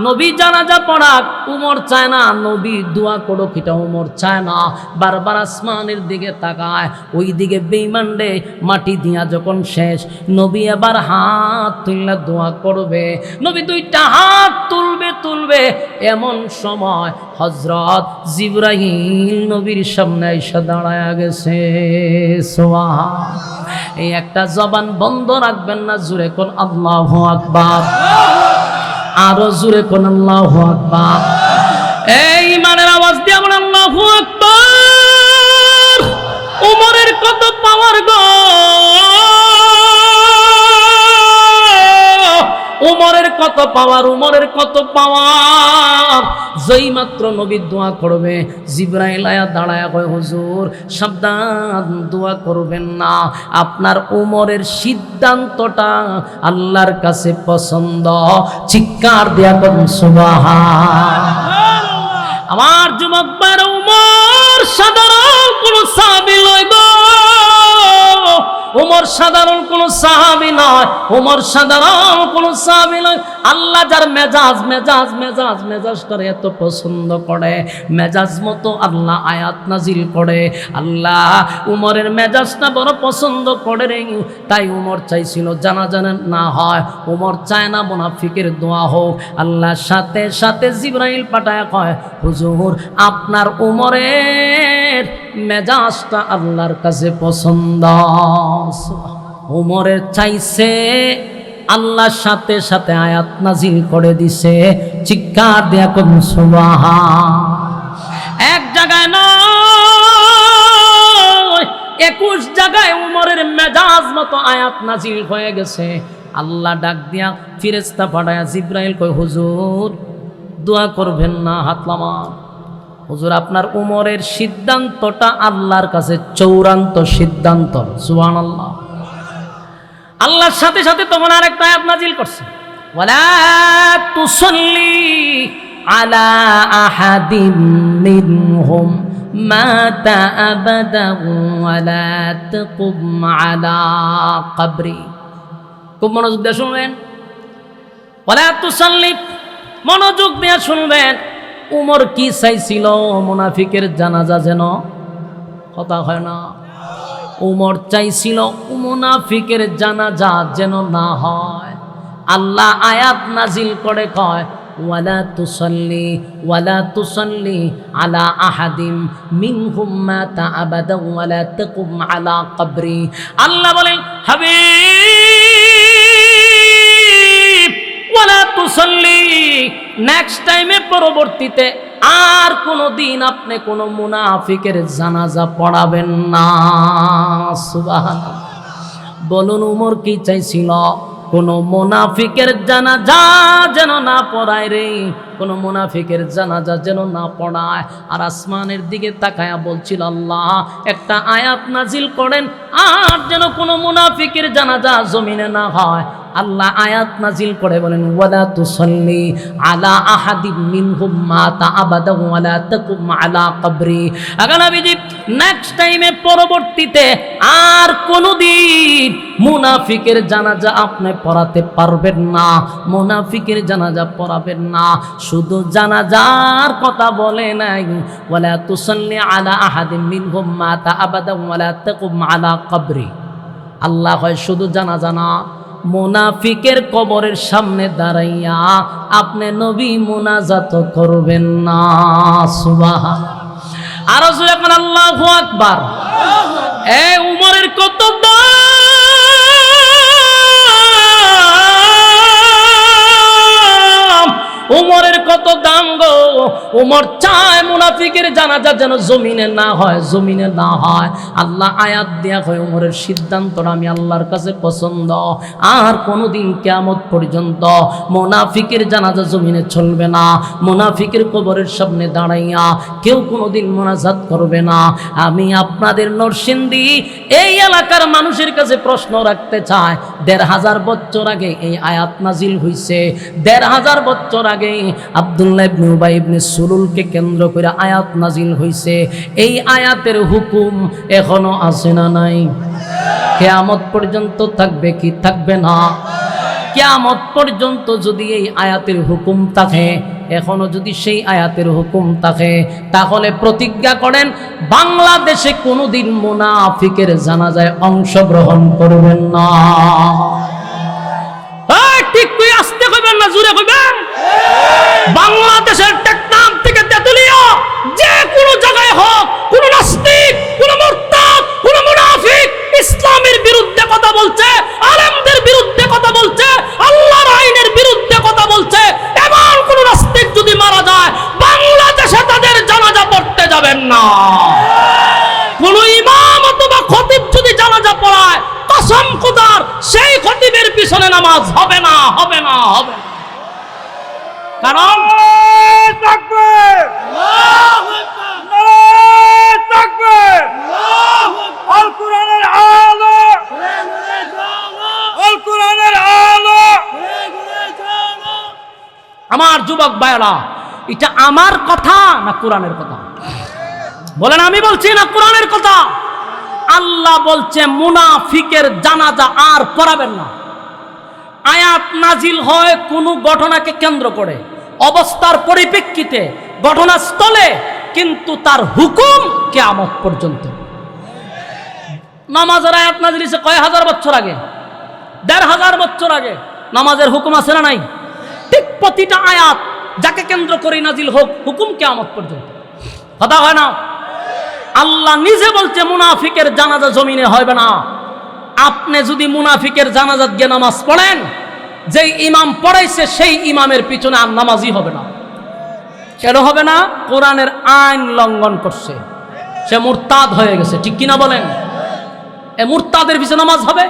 নবী জানাজা পড়াক, উমর চায় না নবী দোয়া করুক, এটা উমর চায় না। বারবার আসমানের দিকে তাকায়। তাকায়, ওই দিকে বেঈমান রে মাটি দিয়া যখন শেষ, নবী এবার হাত তুললে দোয়া করবে। নবী দুইটা হাত তুলবে, এমন সময় হযরত জিবরাইল নবীর সামনে এসে দাঁড়ায়া গেছে। সুবহান। এই একটা জবান বন্ধ রাখবেন না, জোরে কোন আল্লাহু আকবার, আরো জোরে কোন আল্লাহু আকবার। এই ইমানের আওয়াজ দিয়ে আমরা আল্লাহু আকবার। উমরের কত পাওয়ার গো, উমরের কত পাওয়ার, উমরের কত পাওয়ার। যেই মাত্র নবী দোয়া করবে, জিবরাইল আয়া দাঁড়ায়া কয়, হুজুর সাবধান, দোয়া করবেন না, আপনার উমরের সিদ্ধান্তটা আল্লাহর কাছে পছন্দ। চিৎকার দিয়া করুন সুবহান। আমার যুবক ভাইরা, উমর সাধারণ কোন সাহাবী নয় গো, উমর সাধারণ কোন সাহাবী নয়, উমর সাধারণ কোন সাহাবী নয়। আল্লাহ যার মেজাজ করে এত পছন্দ করে, মেজাজ মতো আল্লাহ আয়াত নাজিল করে। আল্লাহ উমরের মেজাজটা বড় পছন্দ করে রে, তাই উমর চাইছিল জানাজা না হয়, উমর চায় না মুনাফিকের দোয়া হোক। আল্লাহ সাথে সাথে জিবরাইল পাঠায় কয়, হুজুর আপনার উমরের মেজাজটা আল্লাহর কাছে পছন্দ। উমরের চাইছে, আল্লাহ সাথে সাথে আয়াত নাজিল করে দিছে। চিৎকার দিয়া কোন সুবহান। এক জায়গায় নয়, 21 জায়গায় উমরের মেজাজ মতো আয়াত নাজিল হয়ে গেছে। আল্লাহ ডাক দিয়া ফেরেশতা পাঠায়া জিবরাইল কয়, হুজুর দোয়া করবেন না, হাত নামান। হুজুর আপনার উমরের সিদ্ধান্তটা আল্লাহর কাছে চূড়ান্ত সিদ্ধান্ত। সুবহানাল্লাহ। আল্লাহর সাথে সাথে তখন আরেকটা আয়াত নাজিল করছে, ওয়ালা তুসাল্লি আলা আহাদিম মিনহুম মাতা আবাদা ওয়ালা তাকুম আলা কবরি। খুব মনোযোগ দিয়ে শুনবেন, ওয়ালা তুসাল্লি, মনোযোগ দিয়ে শুনবেন। উমর কি চাইছিল? মুনাফিকের জানাজা যেন কথা হয় না। উমর চাইছিল মুনাফিকের জানাজা যেন না হয়। আল্লাহ আয়াত নাজিল করে কয়, ওয়ালা তুসাল্লি আলা আহাদিম মিনহুম মাতা আবাদা ওয়ালা তাকুম আলা কবরি। আল্লাহ বলেন, হাবিব ওয়ালা তুসাল্লি, নেক্সট টাইমে পরবর্তীতে আর কোনদিন আপনি কোন মুনাফিকের জানাজা পড়াবেন না। সুবহানাল্লাহ। বলুন উমর কি চাইছিল? কোন মুনাফিকের জানাজা যেন না পড়ায় রে, কোন মুনাফিকের জানাজা যেন না পড়ায়। আর আসমানের দিকে তাকায়া বলছিল, আল্লাহ একটা আয়াত নাজিল করেন, আর যেন কোন মুনাফিকের জানাজা জমিনে না হয়। আল্লাহ আয়াত নাজিল করে বলেন, ওয়ালা তুসাল্লি আলা আহাদিম মিনহুম মাতা আবাদা ওয়ালা তাকুম আলা কবরি। আগে নবীজি নেক্সট টাইমে পরবর্তীতে আর কোনদিন মুনাফিকের জানাজা আপনি পড়াতে পারবেন না, মুনাফিকের জানাজা পড়াবেন না। শুধু জানাজার কথা বলে নাই, ওয়ালা তুসাল্লি আলা আহাদিম মিনহুম মাতা আবাদা ওয়ালা তাকুম আলা কবরি। আল্লাহ হয় শুধু জানাজা না, মুনাফিকের কবরের সামনে দাঁড়াইয়া আপনি নবী মুনাজাত করবেন না। সুবহানাল্লাহ। আরো জোরে এখন আল্লাহু আকবার। এ উমরের কত দাম, উমরের কত দাম গো। উমর চায় মুনাফিকের জানাজা যেন জমিনে না হয়, জমিনে না হয়। আল্লাহ আয়াত দেয়া হয়, উমরের সিদ্ধান্তটা আমি আল্লাহর কাছে পছন্দ। আর কোনোদিন কিয়ামত পর্যন্ত মুনাফিকের জানাজা জমিনে চলবে না। মুনাফিকের কবরের সামনে দাঁড়াইয়া কেউ কোনোদিন মুনাজাত করবে না। আমি আপনাদের নরসিংদী এই এলাকার মানুষের কাছে প্রশ্ন রাখতে চাই, ১৫০০ বছর আগে এই আয়াত নাজিল হইছে। ১৫০০ বছর আগে আব্দুল্লাহ ইবনে উবাই ইবনে সুলুলকে কেন্দ্র করে আয়াত নাজিল হইছে। এই আয়াতের হুকুম এখনো আছে না নাই? কিয়ামত পর্যন্ত থাকবে কি থাকবে না? কিয়ামত পর্যন্ত যদি এই আয়াতের হুকুম থাকে, এখনো যদি সেই আয়াতের হুকুম থাকে, তাহলে প্রতিজ্ঞা করেন বাংলাদেশে কোনোদিন মুনাফিকের জানাজায় অংশগ্রহণ করবেন না। ঠিক তুই আসতে কইবেন না জোরে কইবেন? বাংলাদেশের টেকনাফ থেকে তেতুলিয়া যে কোনো জায়গায় হোক, কোন নাস্তিক, কোন মুরতাদ, কোন মুনাফিক ইসলামের বিরুদ্ধে কথা বলছে, আলেমদের বিরুদ্ধে কথা বলছে, আল্লাহর আইনের বিরুদ্ধে কথা বলছে, এমন কোন নাস্তিক যদি মারা যায় বাংলাদেশে তাদের জানাজা পড়তে যাবেন না। কোন ইমাম অথবা খতিব যদি জানাজা পড়ায়, কসম খোদার সেই খতিবের পিছনে নামাজ হবে না, হবে না, হবে না। কারণ আমার যুবক ভাইরা, এটা আমার কথা না কোরআনের কথা? বলেন আমি বলছি না কোরআনের কথা? আল্লাহ বলছে মুনাফিকের জানাজা আর পড়াবেন না। আয়াত নাজিল হয় কোন ঘটনাকে কেন্দ্র করে, অবস্থার পরিপ্রেক্ষিতে, ঘটনাস্থলে, কিন্তু তার হুকুম কিয়ামত পর্যন্ত। নামাজের আয়াত নাজিল হয়েছে কয় হাজার বছর আগে, ১৫০০ বছর আগে। নামাজের হুকুম আছে না নাই? ঠিক প্রতিটা আয়াত যাকে কেন্দ্র করে নাজিল হোক, হুকুম কিয়ামত পর্যন্ত। কথা হয় না? আল্লাহ নিজে বলছে মুনাফিকের জানাজা জমিনে হবে না। আপনি যদি মুনাফিকের জানাজাত গিয়ে নামাজ পড়েন, যেই ইমাম পড়াইছে সেই ইমামের পিছনে আর নামাজই হবে না। কেন হবে না? কোরআনের আইন লঙ্ঘন করছে, সে মুরতাদ হয়ে গেছে। ঠিক কিনা বলেন? এ মুরতাদের পিছনে নামাজ হবে?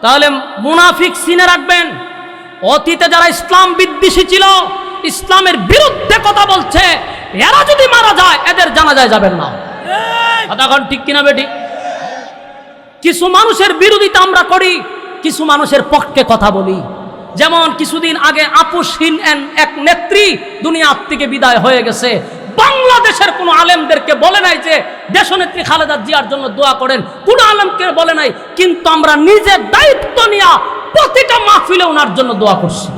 তাহলে মুনাফিক চিনে রাখবেন, অতীতে যারা ইসলাম বিদ্বেষী ছিল, ইসলামের বিরুদ্ধে কথা বলছে, এরা যদি মারা যায় এদের জানাজায় যাবেন না। এখন ঠিক কিনা বেটি? কিছু মানুষের বিরোধিতা আমরা করি, কিছু মানুষের পক্ষে কথা বলি। যেমন কিছুদিন আগে আপুসহীন এক নেত্রী দুনিয়ার থেকে বিদায় হয়ে গেছে। বাংলাদেশের কোন আলেমদেরকে বলে নাই যে দেশনেত্রী খালেদা জিয়ার জন্য দোয়া করেন, কোন আলেমকে বলে নাই, কিন্তু আমরা নিজের দায়িত্ব নিয়ে প্রতিটা মাহফিলে ওনার জন্য দোয়া করছি।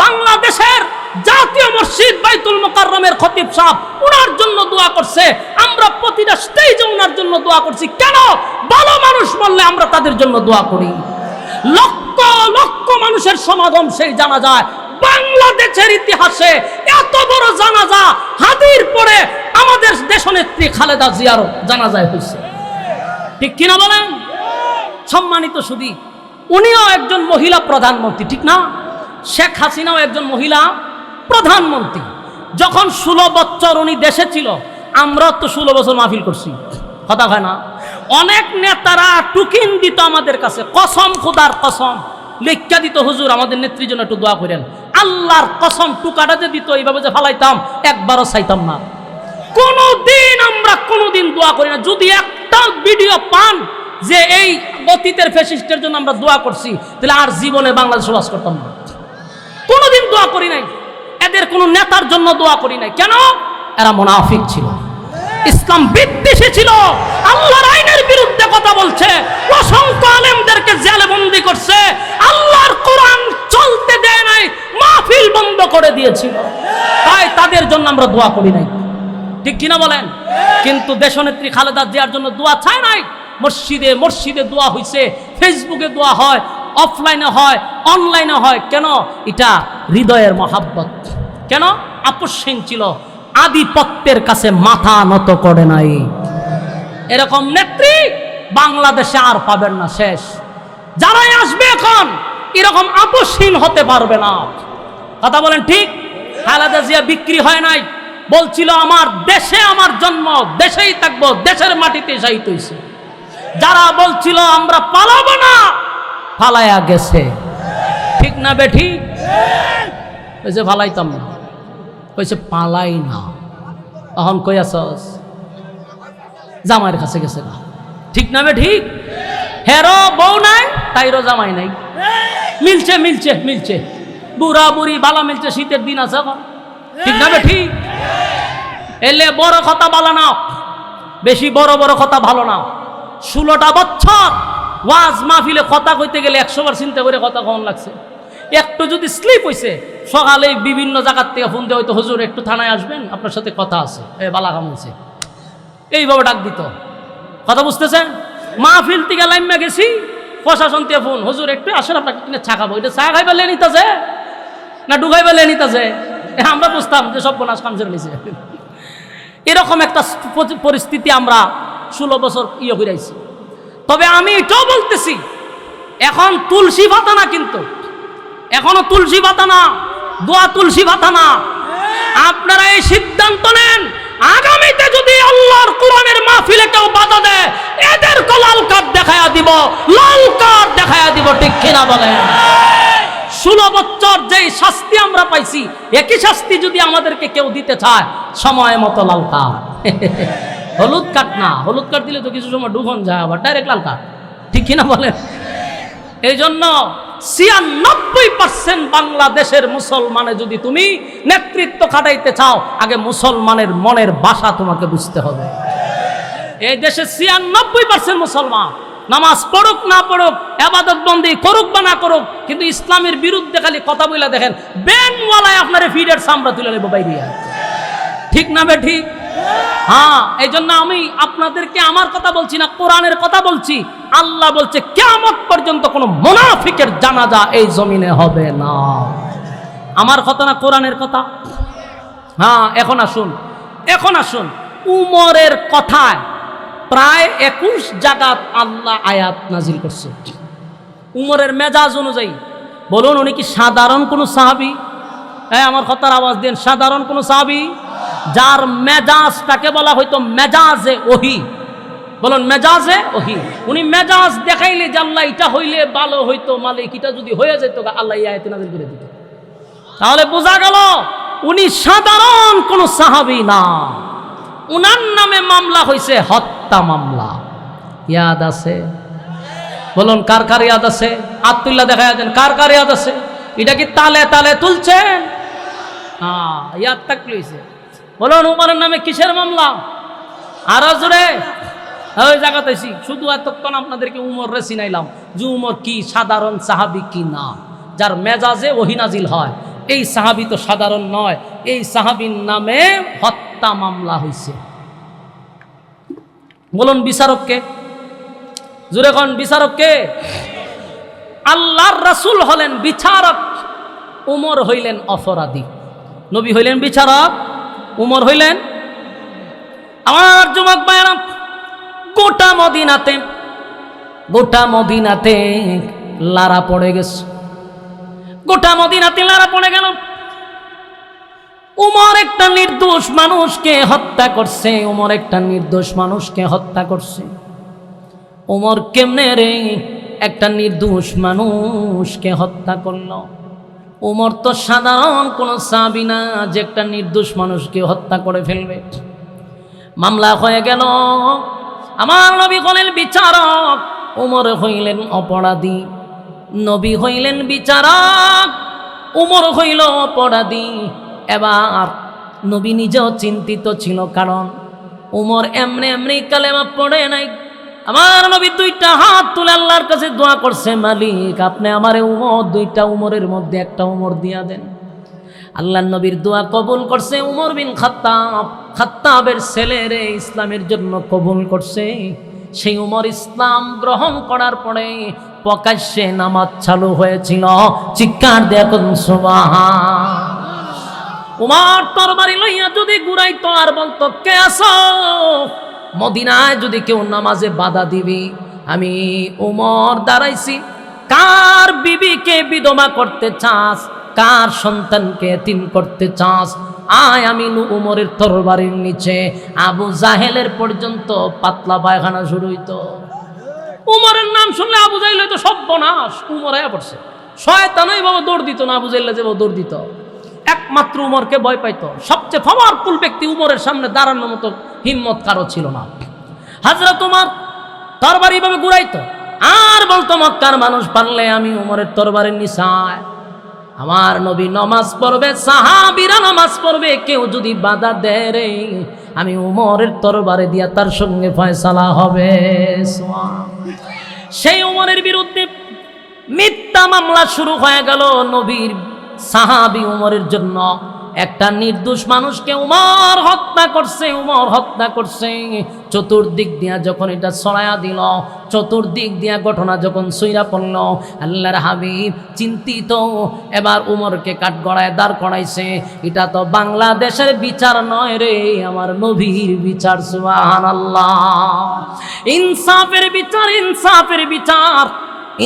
বাংলাদেশের জাতীয় মসজিদ বাইতুল মুকাররমের খতিব সাহেব ওনার জন্য দোয়া করছে, আমরা প্রতিটা স্টেজে ওনার জন্য দোয়া করছি। কেন? ভালো মানুষ বললে আমরা তাদের জন্য দোয়া করি। লক্ষ লক্ষ মানুষের সমাগম সেই জানাজায়। বাংলাদেশের ইতিহাসে এত বড় জানাজা হাদির পরে আমাদের দেশনেত্রী খালেদা জিয়ার জানাজায় হয়েছে। ঠিক কিনা বলেন? সম্মানিত সুধী, উনিও একজন মহিলা প্রধানমন্ত্রী, ঠিক না? শেখ হাসিনাও একজন মহিলা প্রধানমন্ত্রী। যখন 16 বছর উনি দেশে ছিল, আমরা তো 16 বছর মাহফিল করছি। কথা হয় না? অনেক নেতারা টুকিন দিত আমাদের কাছে, কসম খোদার কসম লেখা দিত, হুজুর আমাদের নেত্রীর জন্য একটু দোয়া করেন। আল্লাহর কসম টুকাটা যে দিত, এইভাবে যে ফালাইতাম, একবারও চাইতাম না। কোনদিন আমরা কোনদিন দোয়া করি না। যদি একটা ভিডিও পান যে এই অতীতের ফ্যাসিস্টের জন্য আমরা দোয়া করছি, তাহলে আর জীবনে বাংলাদেশে বাস করতাম না। কোনদিন দোয়া করি নাই, এদের কোন নেতার জন্য দোয়া করি নাই। কেন? এরা মুনাফিক ছিল, ইসলাম বিদ্বেষী ছিল, আল্লাহর আইনের বিরুদ্ধে কথা বলছে, অসংখ্য আলেমদেরকে জেলে বন্দী করছে, আল্লাহর কোরআন চলতে দেয় নাই, মাহফিল বন্ধ করে দিয়েছিল। তাই তাদের জন্য আমরা দোয়া করি নাই। ঠিক কিনা বলেন? কিন্তু দেশনেত্রী খালেদা জিয়ার জন্য দোয়া চাই নাই। মসজিদে মসজিদে দোয়া হইছে, ফেসবুকে দোয়া হয়, অফলাইনে হয়, অনলাইনে হয়। কেন? এটা হৃদয়ের মহাব্বত। কেন? আপসহীন ছিল, আধিপত্যের কাছে মাথা নত করে নাই। এরকম নেত্রী বাংলাদেশে আর পাবেন না, শেষ। যারাই আসবে এখন এরকম আপসহীন হতে পারবে না। কথা বলেন ঠিক? খালেদা জিয়া বিক্রি হয় নাই, বলছিল আমার দেশে আমার জন্ম, দেশেই থাকবো, দেশের মাটিতে শহীদ হইছে। যারা বলছিল আমরা পালাবো না, পালায়া গেছে। ঠিক না বেঠি? কইছে পালাইতাম না, কইছে পালাই না। এখন কই আছস? জামাইয়ের কাছে গেছে না। ঠিক না বেঠিক? হেরো বউ নাই, তাইরও জামাই নাই। মিলছে মিলছে মিলছে, বুড়া বুড়ি বালা মিলছে, শীতের দিন আছে এখন। ঠিক না বেঠিক? এলে বড় কথা বালা না, বেশি বড় বড় কথা ভালো না। 16টা বছর ওয়াজ মাহফিলে কথা কইতে গেলে 100 বার চিন্তা করে কথা কখন লাগছে। একটু যদি স্লিপ হয়েছে সকালে বিভিন্ন জায়গার থেকে ফোন দিয়ে হয়তো হুজুর একটু থানায় আসবেন, আপনার সাথে কথা আছে, বালাগাম হয়েছে, এইভাবে ডাক দিত। কথা বুঝতেছেন? মাহফিল থেকে লাইমা গেছি, প্রশাসন থেকে ফোন, হুজুর একটু আসেন আপনাকে কিনে চা খাবো। এটা চা খাইবা লে নিতেছে না ডুগাইবা লে নিতেছে? আমরা বুঝতাম যে সব বোনাস কামসের নিচে। এরকম একটা পরিস্থিতি আমরা 16 বছর করে আইছি। তবে আমি এটাও বলতেছি, এখন তুলসী পাতা না, কিন্তু এখনো তুলসী পাতা না, দোয়া তুলসী পাতা না। আপনারা এই সিদ্ধান্ত নেন, আগামীতে যদি আল্লাহর কোরআনের মাহফিলে কেউ বাধা দেয়, এদেরকে লাল কার্ড দেখায়া দিব, লাল কার্ড দেখায়া দিব, ঠিক কিনা বলেন? 16 বছর যেই শাস্তি আমরা পাইছি, একই শাস্তি যদি আমাদেরকে কেউ দিতে চায়, সময় মতো লাল কার্ড। হলুদ কার্ড না, হলুদ কার্ড দিলে তো কিছু সময় ডুবন যায়, আবার ডাইরেক্ট লাল কার্ড, ঠিক কিনা বলেন? এই জন্য 96% বাংলাদেশের মুসলমানে যদি তুমি নেতৃত্ব খাটাইতে চাও, আগে মুসলমানের মনের ভাষা তোমাকে বুঝতে হবে। এই দেশে 96% মুসলমান নামাজ পড়ুক না পড়ুক, ইবাদত বন্দি করুক বা না করুক, কিন্তু ইসলামের বিরুদ্ধে খালি কথা বলে দেখেন, ব্যানওয়ালায় আপনার ফিডের সামরা তুলে নেব বাইরে। ঠিক না বে ঠিক? হ্যাঁ, এই জন্য আমি আপনাদেরকে আমার কথা বলছি না, কোরআনের কথা বলছি। আল্লাহ বলছে কিয়ামত পর্যন্ত কোনো মুনাফিকের জানাজা এই জমিনে হবে না। আমার কথা না, কোরআনের কথা। হ্যাঁ, এখন আসুন উমরের কথায় প্রায় 21 জায়গাত আল্লাহ আয়াত নাজিল করছে উমরের মেজাজ অনুযায়ী। বলুন, উনি কি সাধারণ কোনো সাহাবী? আমার কথার আওয়াজ দেন, সাধারণ কোনো সাহাবী যার মেজাজটাকে বলা হয়তো মেজাজে ওহি। বলুন, মেজাজে ওহি। উনি মেজাজ দেখাইলে যে আল্লাহ এটা হইলে ভালো হইতো, মালিক এটা যদি হয়ে যেত, আল্লাহ এই আয়াত নাজিল করে দিত। তাহলে বোঝা গেল উনি সাধারণ কোনো সাহাবী না। উনার নামে মামলা হয়েছে হত্যা মামলা। ইয়াদ আছে? বলুন, কার কার ইয়াদ আছে? আব্দুল্লাহ দেখা দেন, কার কার ইয়াদ আছে? এটা কি তালে তালে তুলছেন? হ্যাঁ, ইয়াদ থাকলেছে। বলুন, উমরের নামে কিসের মামলা? আরো জোরে ওই জায়গাতে শুধু এতক্ষণ আপনাদেরকে উমর রে চিনাইলাম যে উমর কি সাধারণ সাহাবী কি না, যার মেজাজে ওহী নাজিল হয়। এই সাহাবী তো সাধারণ নয়, এই সাহাবীর নামে হত্যা মামলা হয়েছে। বলুন, বিচারককে? জোরে কোন বিচারককে? আল্লাহর রাসূল হলেন বিচারক, উমর হইলেন অপরাধী। নবী হইলেন বিচারক, উমর হইলেন। আমার যুবক ভাইরা, গোটা মদিনাতে লারা পড়ে গেছে, গোটা মদিনাতে লারা পড়ে গেল। উমর একটা নির্দোষ মানুষকে হত্যা করছে, উমর একটা নির্দোষ মানুষকে হত্যা করছে। উমর কেমনে রে একটা নির্দোষ মানুষকে হত্যা করলো? উমর তো সাধারণ কোনো সাহাবী না যে একটা নির্দোষ মানুষকে হত্যা করে ফেলবে। মামলা হয়ে গেল। আমার নবী হলেন বিচারক, উমর হইলেন অপরাধী। নবী হইলেন বিচারক, উমর হইল অপরাধী। এবার নবী নিজেও চিন্তিত ছিল, কারণ উমর এমনি কালেমা পড়ে নাই। আমার নবী 2টা হাত তুলে আল্লাহর কাছে দোয়া করছে, মালিক আপনি আমারে উমর 2টা উমরের মধ্যে একটা উমর দিয়া দেন। আল্লাহর নবীর দোয়া কবুল করছে উমর বিন খাত্তাব। খাত্তাবের ছেলেরে ইসলামের জন্য কবুল করছে। সেই উমর ইসলাম গ্রহণ করার পরে প্রকাশ্যে নামাজ চালু হয়েছিল। চিৎকার দিয়ে কোন সুবহান। উমর তরবারি লইয়া যদি ঘুরাইতো আর বলতো, কে আছো? মদিনায় যদি কেউ নামাজে বাধা দিবি, আমি উমর দাঁড়াইছি। কার বিবিকে বিধবা করতে চাস, কার সন্তানকে এতিম করতে চাস, আয় আমি উমরের তরবারির নিচে। আবু জাহেলের পর্যন্ত পাতলা পায়খানা শুরু হইতো। উমরের নাম শুনলে আবু জাহেল হইতো সর্বনাশ, উমর আয়া পড়ছে। শয়তানই বাবা দৌড় দিত না, আবু জাহেল যে দৌড় দিত। একমাত্র উমরকে ভয় পাইতো। সবচেয়ে পাওয়ারফুল ব্যক্তি, উমরের সামনে দাঁড়ানোর মতো হিম্মত কারো ছিল না। হযরত উমর তরবারি ভাবে ঘুরাইতো আর বলতো, মক্কার মানুষ পারলে আমি উমরের তরবারির নিচায়। আমার নবী নামাজ পড়বে, সাহাবীরা নামাজ পড়বে, কেউ যদি বাধা দেয় রে, আমি উমরের তরবারে দিয়া তার সঙ্গে ফয়সালা হবে। সেই উমরের বিরুদ্ধে মিথ্যা মামলা শুরু হয়ে গেল নবীর সাহাবী উমরের জন্য। একটা নির্দোষ মানুষকে উমর হত্যা করছে। চতুর্দিক দিয়া যখন এটা ছড়ায়া দিল, চতুর্দিক দিয়া ঘটনা যখন সইরা পড়ল, আল্লাহর হাবিব চিন্তিত। এবার উমরকে কাঠগড়ায় দাঁড় করাইছে। এটা তো বাংলাদেশের বিচার নয় রে, আমার নবীর বিচার। সুবহানাল্লাহ।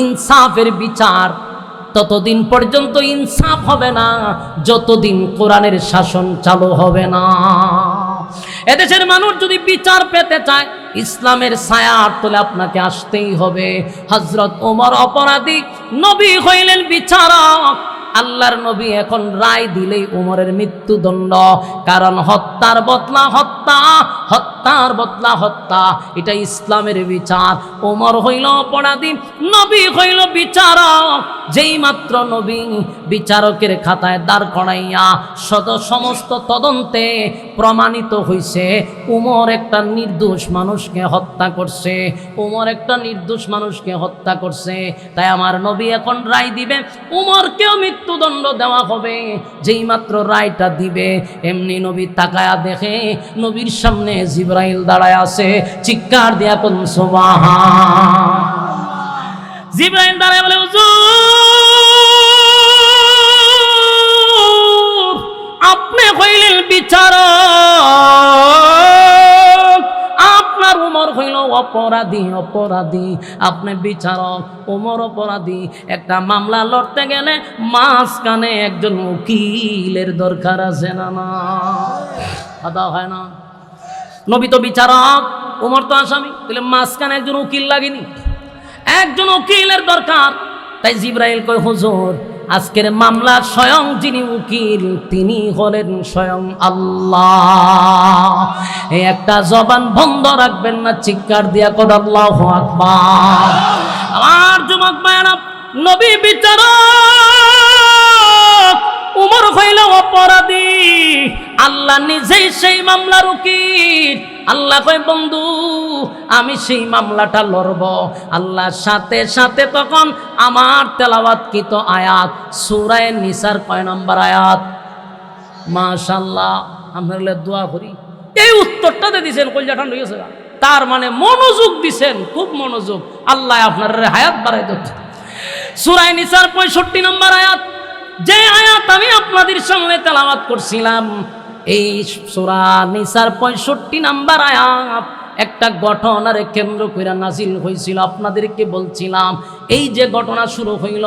ইনসাফের বিচার ততদিন পর্যন্ত ইনসাফ হবে না যতদিন কোরআনের শাসন চালু হবে না। এদেশের মানুষ যদি বিচার পেতে চায়, ইসলামের ছায়ার তলে আপনাকে আসতেই হবে। হযরত ওমর অপরাধী, নবী হইলেন বিচারক। আল্লাহর নবী এখন রায় দিলেই ওমরের মৃত্যুদণ্ড। কারণ হত্যার বদলা হত্যা, হত্যার বদলা হত্যা, এটা ইসলামের বিচার। ওমর হইল অপরাধী, নবী হইল বিচারক। যেই মাত্র নবী বিচারকের খাতায় দাঁড় করাইয়া সমস্ত তদন্তে প্রমাণিত হইছে উমর একটা নির্দোষ মানুষকে হত্যা করছে, উমর একটা নির্দোষ মানুষকে হত্যা করছে। তাই আমার নবী এখন রায় দিবে, উমরকেও মৃত্যুদণ্ড দেওয়া হবে। যেই মাত্র রায়টা দিবে, এমনি নবী তাকায়া দেখে নবীর সামনে জিবরাইল দাঁড়ায় আছে। চিৎকার দিয়া কোন সুবহান। জিবরাইল দাঁড়ায় বলে, হুজুর আপনি হইলেন বিচারক, আপনার উমর হইল অপরাধী। আপনি বিচারক, ওমর অপরাধী। একটা মামলা লড়তে গেলে মাঝখানে একজন উকিলের দরকার আছে না? কথা হয় না? নবী তো বিচারক, ওমর তো আসামি, তাহলে মাঝখানে একজন উকিল লাগেনি? একজন উকিলের দরকার। তাই জিবরাইল কয়, হুজুর আজকের মামলা স্বয়ং যিনি উকিল তিনি হলেন স্বয়ং আল্লাহ। এই একটা জবান বন্ধ রাখবেন না, চিৎকার দিয়া কর আল্লাহু আকবার। আমার যুবক ভাইরা, নবী বিচারক, উমর হইল অপরাধী। আল্লাহ নিজেই সেই মামলার উকিল। আল্লাহ কয়, বন্ধু আমি সেই মামলাটা লড়ব। আল্লাহর সাথে সাথে তখন আমার তেলাওয়াতকৃত আয়াত সূরা নিসার কয় নম্বর আয়াত? মাশাআল্লাহ, আমরা দোয়া করি। এই উত্তরটাতে দিয়েছেন, কলজা ঠান্ডা হয়ে গেছে। তার মানে মনোযোগ দিছেন, খুব মনোযোগ। আল্লাহ আপনার হায়াত বাড়াই দিচ্ছে। সূরা নিসার 65 নম্বর আয়াত, যে আয়াত আমি আপনাদের সামনে তেলাওয়াত করছিলাম, এই সূরা নিসার 65 নম্বর আয়াত একটা ঘটনারে কেন্দ্র করে নাজিল হয়েছিল। আপনাদেরকে বলছিলাম, এই যে ঘটনা শুরু হইল,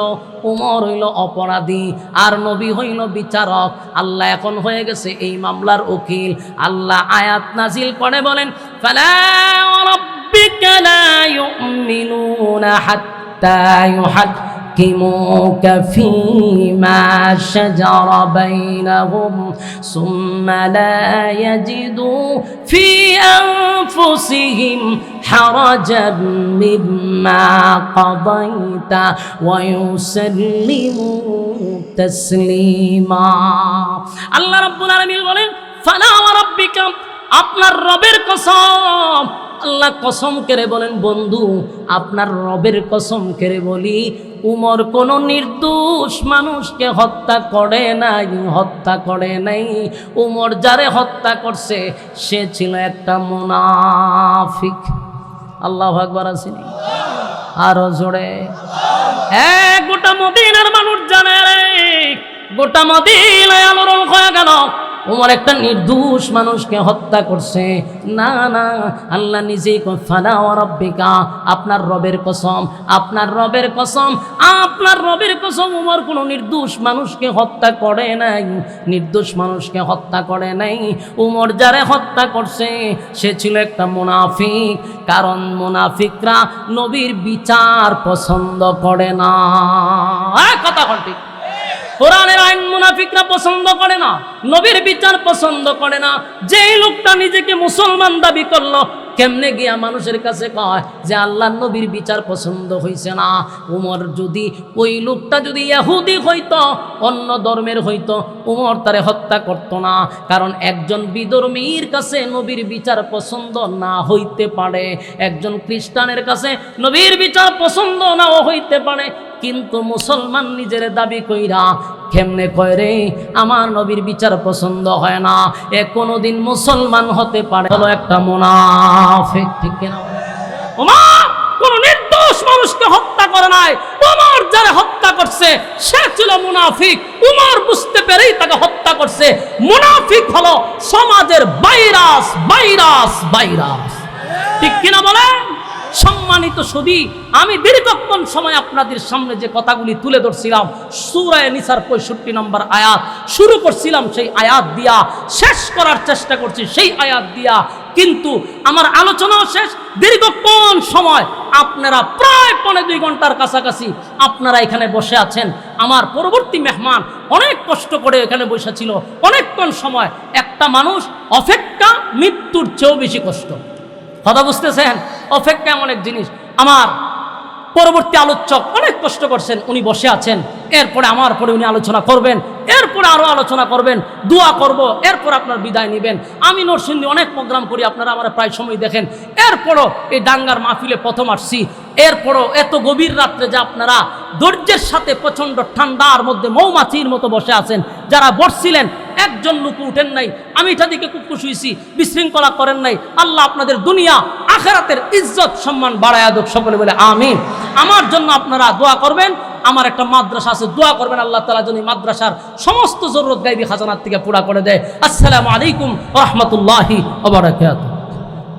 উমর হইল অপরাধী আর নবী হইল বিচারক। আল্লাহ এখন হয়ে গেছে এই মামলার উকিল। আল্লাহ আয়াত নাজিল করে বলেন, ফালা রাব্বিকা লা ইউমিনুনা হাত্তা يحكموك فيما شجر بينهم ثم لا يجدوا في أنفسهم حرجا مما قضيت ويسلموا تسليما। আল্লাহ রাব্বুল আলামিন বলেন, ফালা ওয়া রাব্বিকা, আপনার রবের কসম। আল্লাহ কসম করে বলেন, বন্ধু আপনার রবের কসম করে বলি, উমর কোন নির্দোষ মানুষকে হত্যা করে নাই। উমর যারে হত্যা করছে সে ছিল একটা মুনাফিক। আল্লাহু আকবার আসেনি? আরো জোরে। গোটা মদিনার মানুষ জানে রে, গোটা মদিনায় আলোড়ন হয়ে গেল, উমর একটা নির্দোষ মানুষকে হত্যা করছে। না না, আল্লাহ নিজেই কয়, ফালা ওয়া রাব্বিকা, আপনার রবের কসম, আপনার রবের কসম, আপনার রবের কসম, উমর কোনো নির্দোষ মানুষকে হত্যা করে নাই, নির্দোষ মানুষকে হত্যা করে নাই। উমর যারে হত্যা করছে সে ছিল একটা মুনাফিক। কারণ মুনাফিকরা নবীর বিচার পছন্দ করে না। কথা ঠিক। কোরআনের আইন মুনাফিকরা পছন্দ করে না, নবীর বিচার পছন্দ করে না। যেই লোকটা নিজেকে মুসলমান দাবি করলো, কেমনে গিয়া মানুষের কাছে কয় যে আল্লাহ নবীর বিচার পছন্দ হইছে না। উমর যদি ওই লোকটা যদি ইহুদি হইতো, অন্য ধর্মের হইতো, উমর তারে হত্যা করত না। কারণ একজন বিধর্মীর কাছে নবীর বিচার পছন্দ না হইতে পারে, একজন খ্রিস্টানের কাছে নবীর বিচার পছন্দ নাও হইতে পারে, কিন্তু মুসলমান নিজের দাবি কইরা কেমনে কয় রে আমার নবীর বিচার পছন্দ হয় না, এ কোনোদিন মুসলমান হতে পারে? হলো একটা মুনাফিক, ঠিক কিনা? ওমর কোন নির্দোষ মানুষকে হত্যা করে নাই, ওমর যারা হত্যা করছে সে ছিল মুনাফিক। ওমর বুঝতে পেরেই তাকে হত্যা করছে। মুনাফিক হলো সমাজের ভাইরাস, ভাইরাস, ভাইরাস, ঠিক কিনা বলেন? সম্মানিত সুধী, আমি দীর্ঘক্ষণ সময় আপনাদের সামনে যে কথাগুলি তুলে ধরছিলাম, সূরা নিসার 65 নম্বর আয়াত শুরু করছিলাম, সেই আয়াত দিয়া শেষ করার চেষ্টা করছি, সেই আয়াত দিয়া। কিন্তু আমার আলোচনাও শেষ। দীর্ঘক্ষণ সময় আপনারা প্রায় 2.5 ঘন্টার কাছাকাছি আপনারা এখানে বসে আছেন। আমার পরবর্তী মেহমান অনেক কষ্ট করে এখানে বসে ছিল অনেকক্ষণ সময়। একটা মানুষ অপেক্ষা মৃত্যুর চেয়েও বেশি কষ্ট। কথা বুঝতেছেন? অপেক্ষা এমন এক জিনিস। আমার পরবর্তী আলোচক অনেক কষ্ট করছেন, উনি বসে আছেন। এরপরে আমার পরে উনি আলোচনা করবেন, এরপরে আরও আলোচনা করবেন, দোয়া করব, এরপর আপনার বিদায় নেবেন। আমি নরসিংদী অনেক প্রোগ্রাম করি, আপনারা আমার প্রায় সময় দেখেন। এরপরও এই দাঙ্গার মাহফিলে প্রথম আসছি। এরপরও এত গভীর রাত্রে যে আপনারা ধৈর্যের সাথে প্রচণ্ড ঠান্ডার মধ্যে মৌমাছির মতো বসে আছেন, যারা বসছিলেন একজন লোক উঠেন নাই, আমি এটা দিকে কুকুর শুয়েছি, বিশৃঙ্খলা করেন নাই। আল্লাহ আপনাদের দুনিয়া আখেরাতের ইজ্জত সম্মান বাড়ায়া দেখ, সকলে বলে আমিন। আমার জন্য আপনারা দোয়া করবেন। আমার একটা মাদ্রাসা আছে, দোয়া করবেন আল্লাহ তাআলা যেন মাদ্রাসার সমস্ত জরুরত গায়বী খাজানার থেকে পুরা করে দেয়। আসসালামু আলাইকুম ওয়া রাহমাতুল্লাহি ওয়া বারাকাতুহু।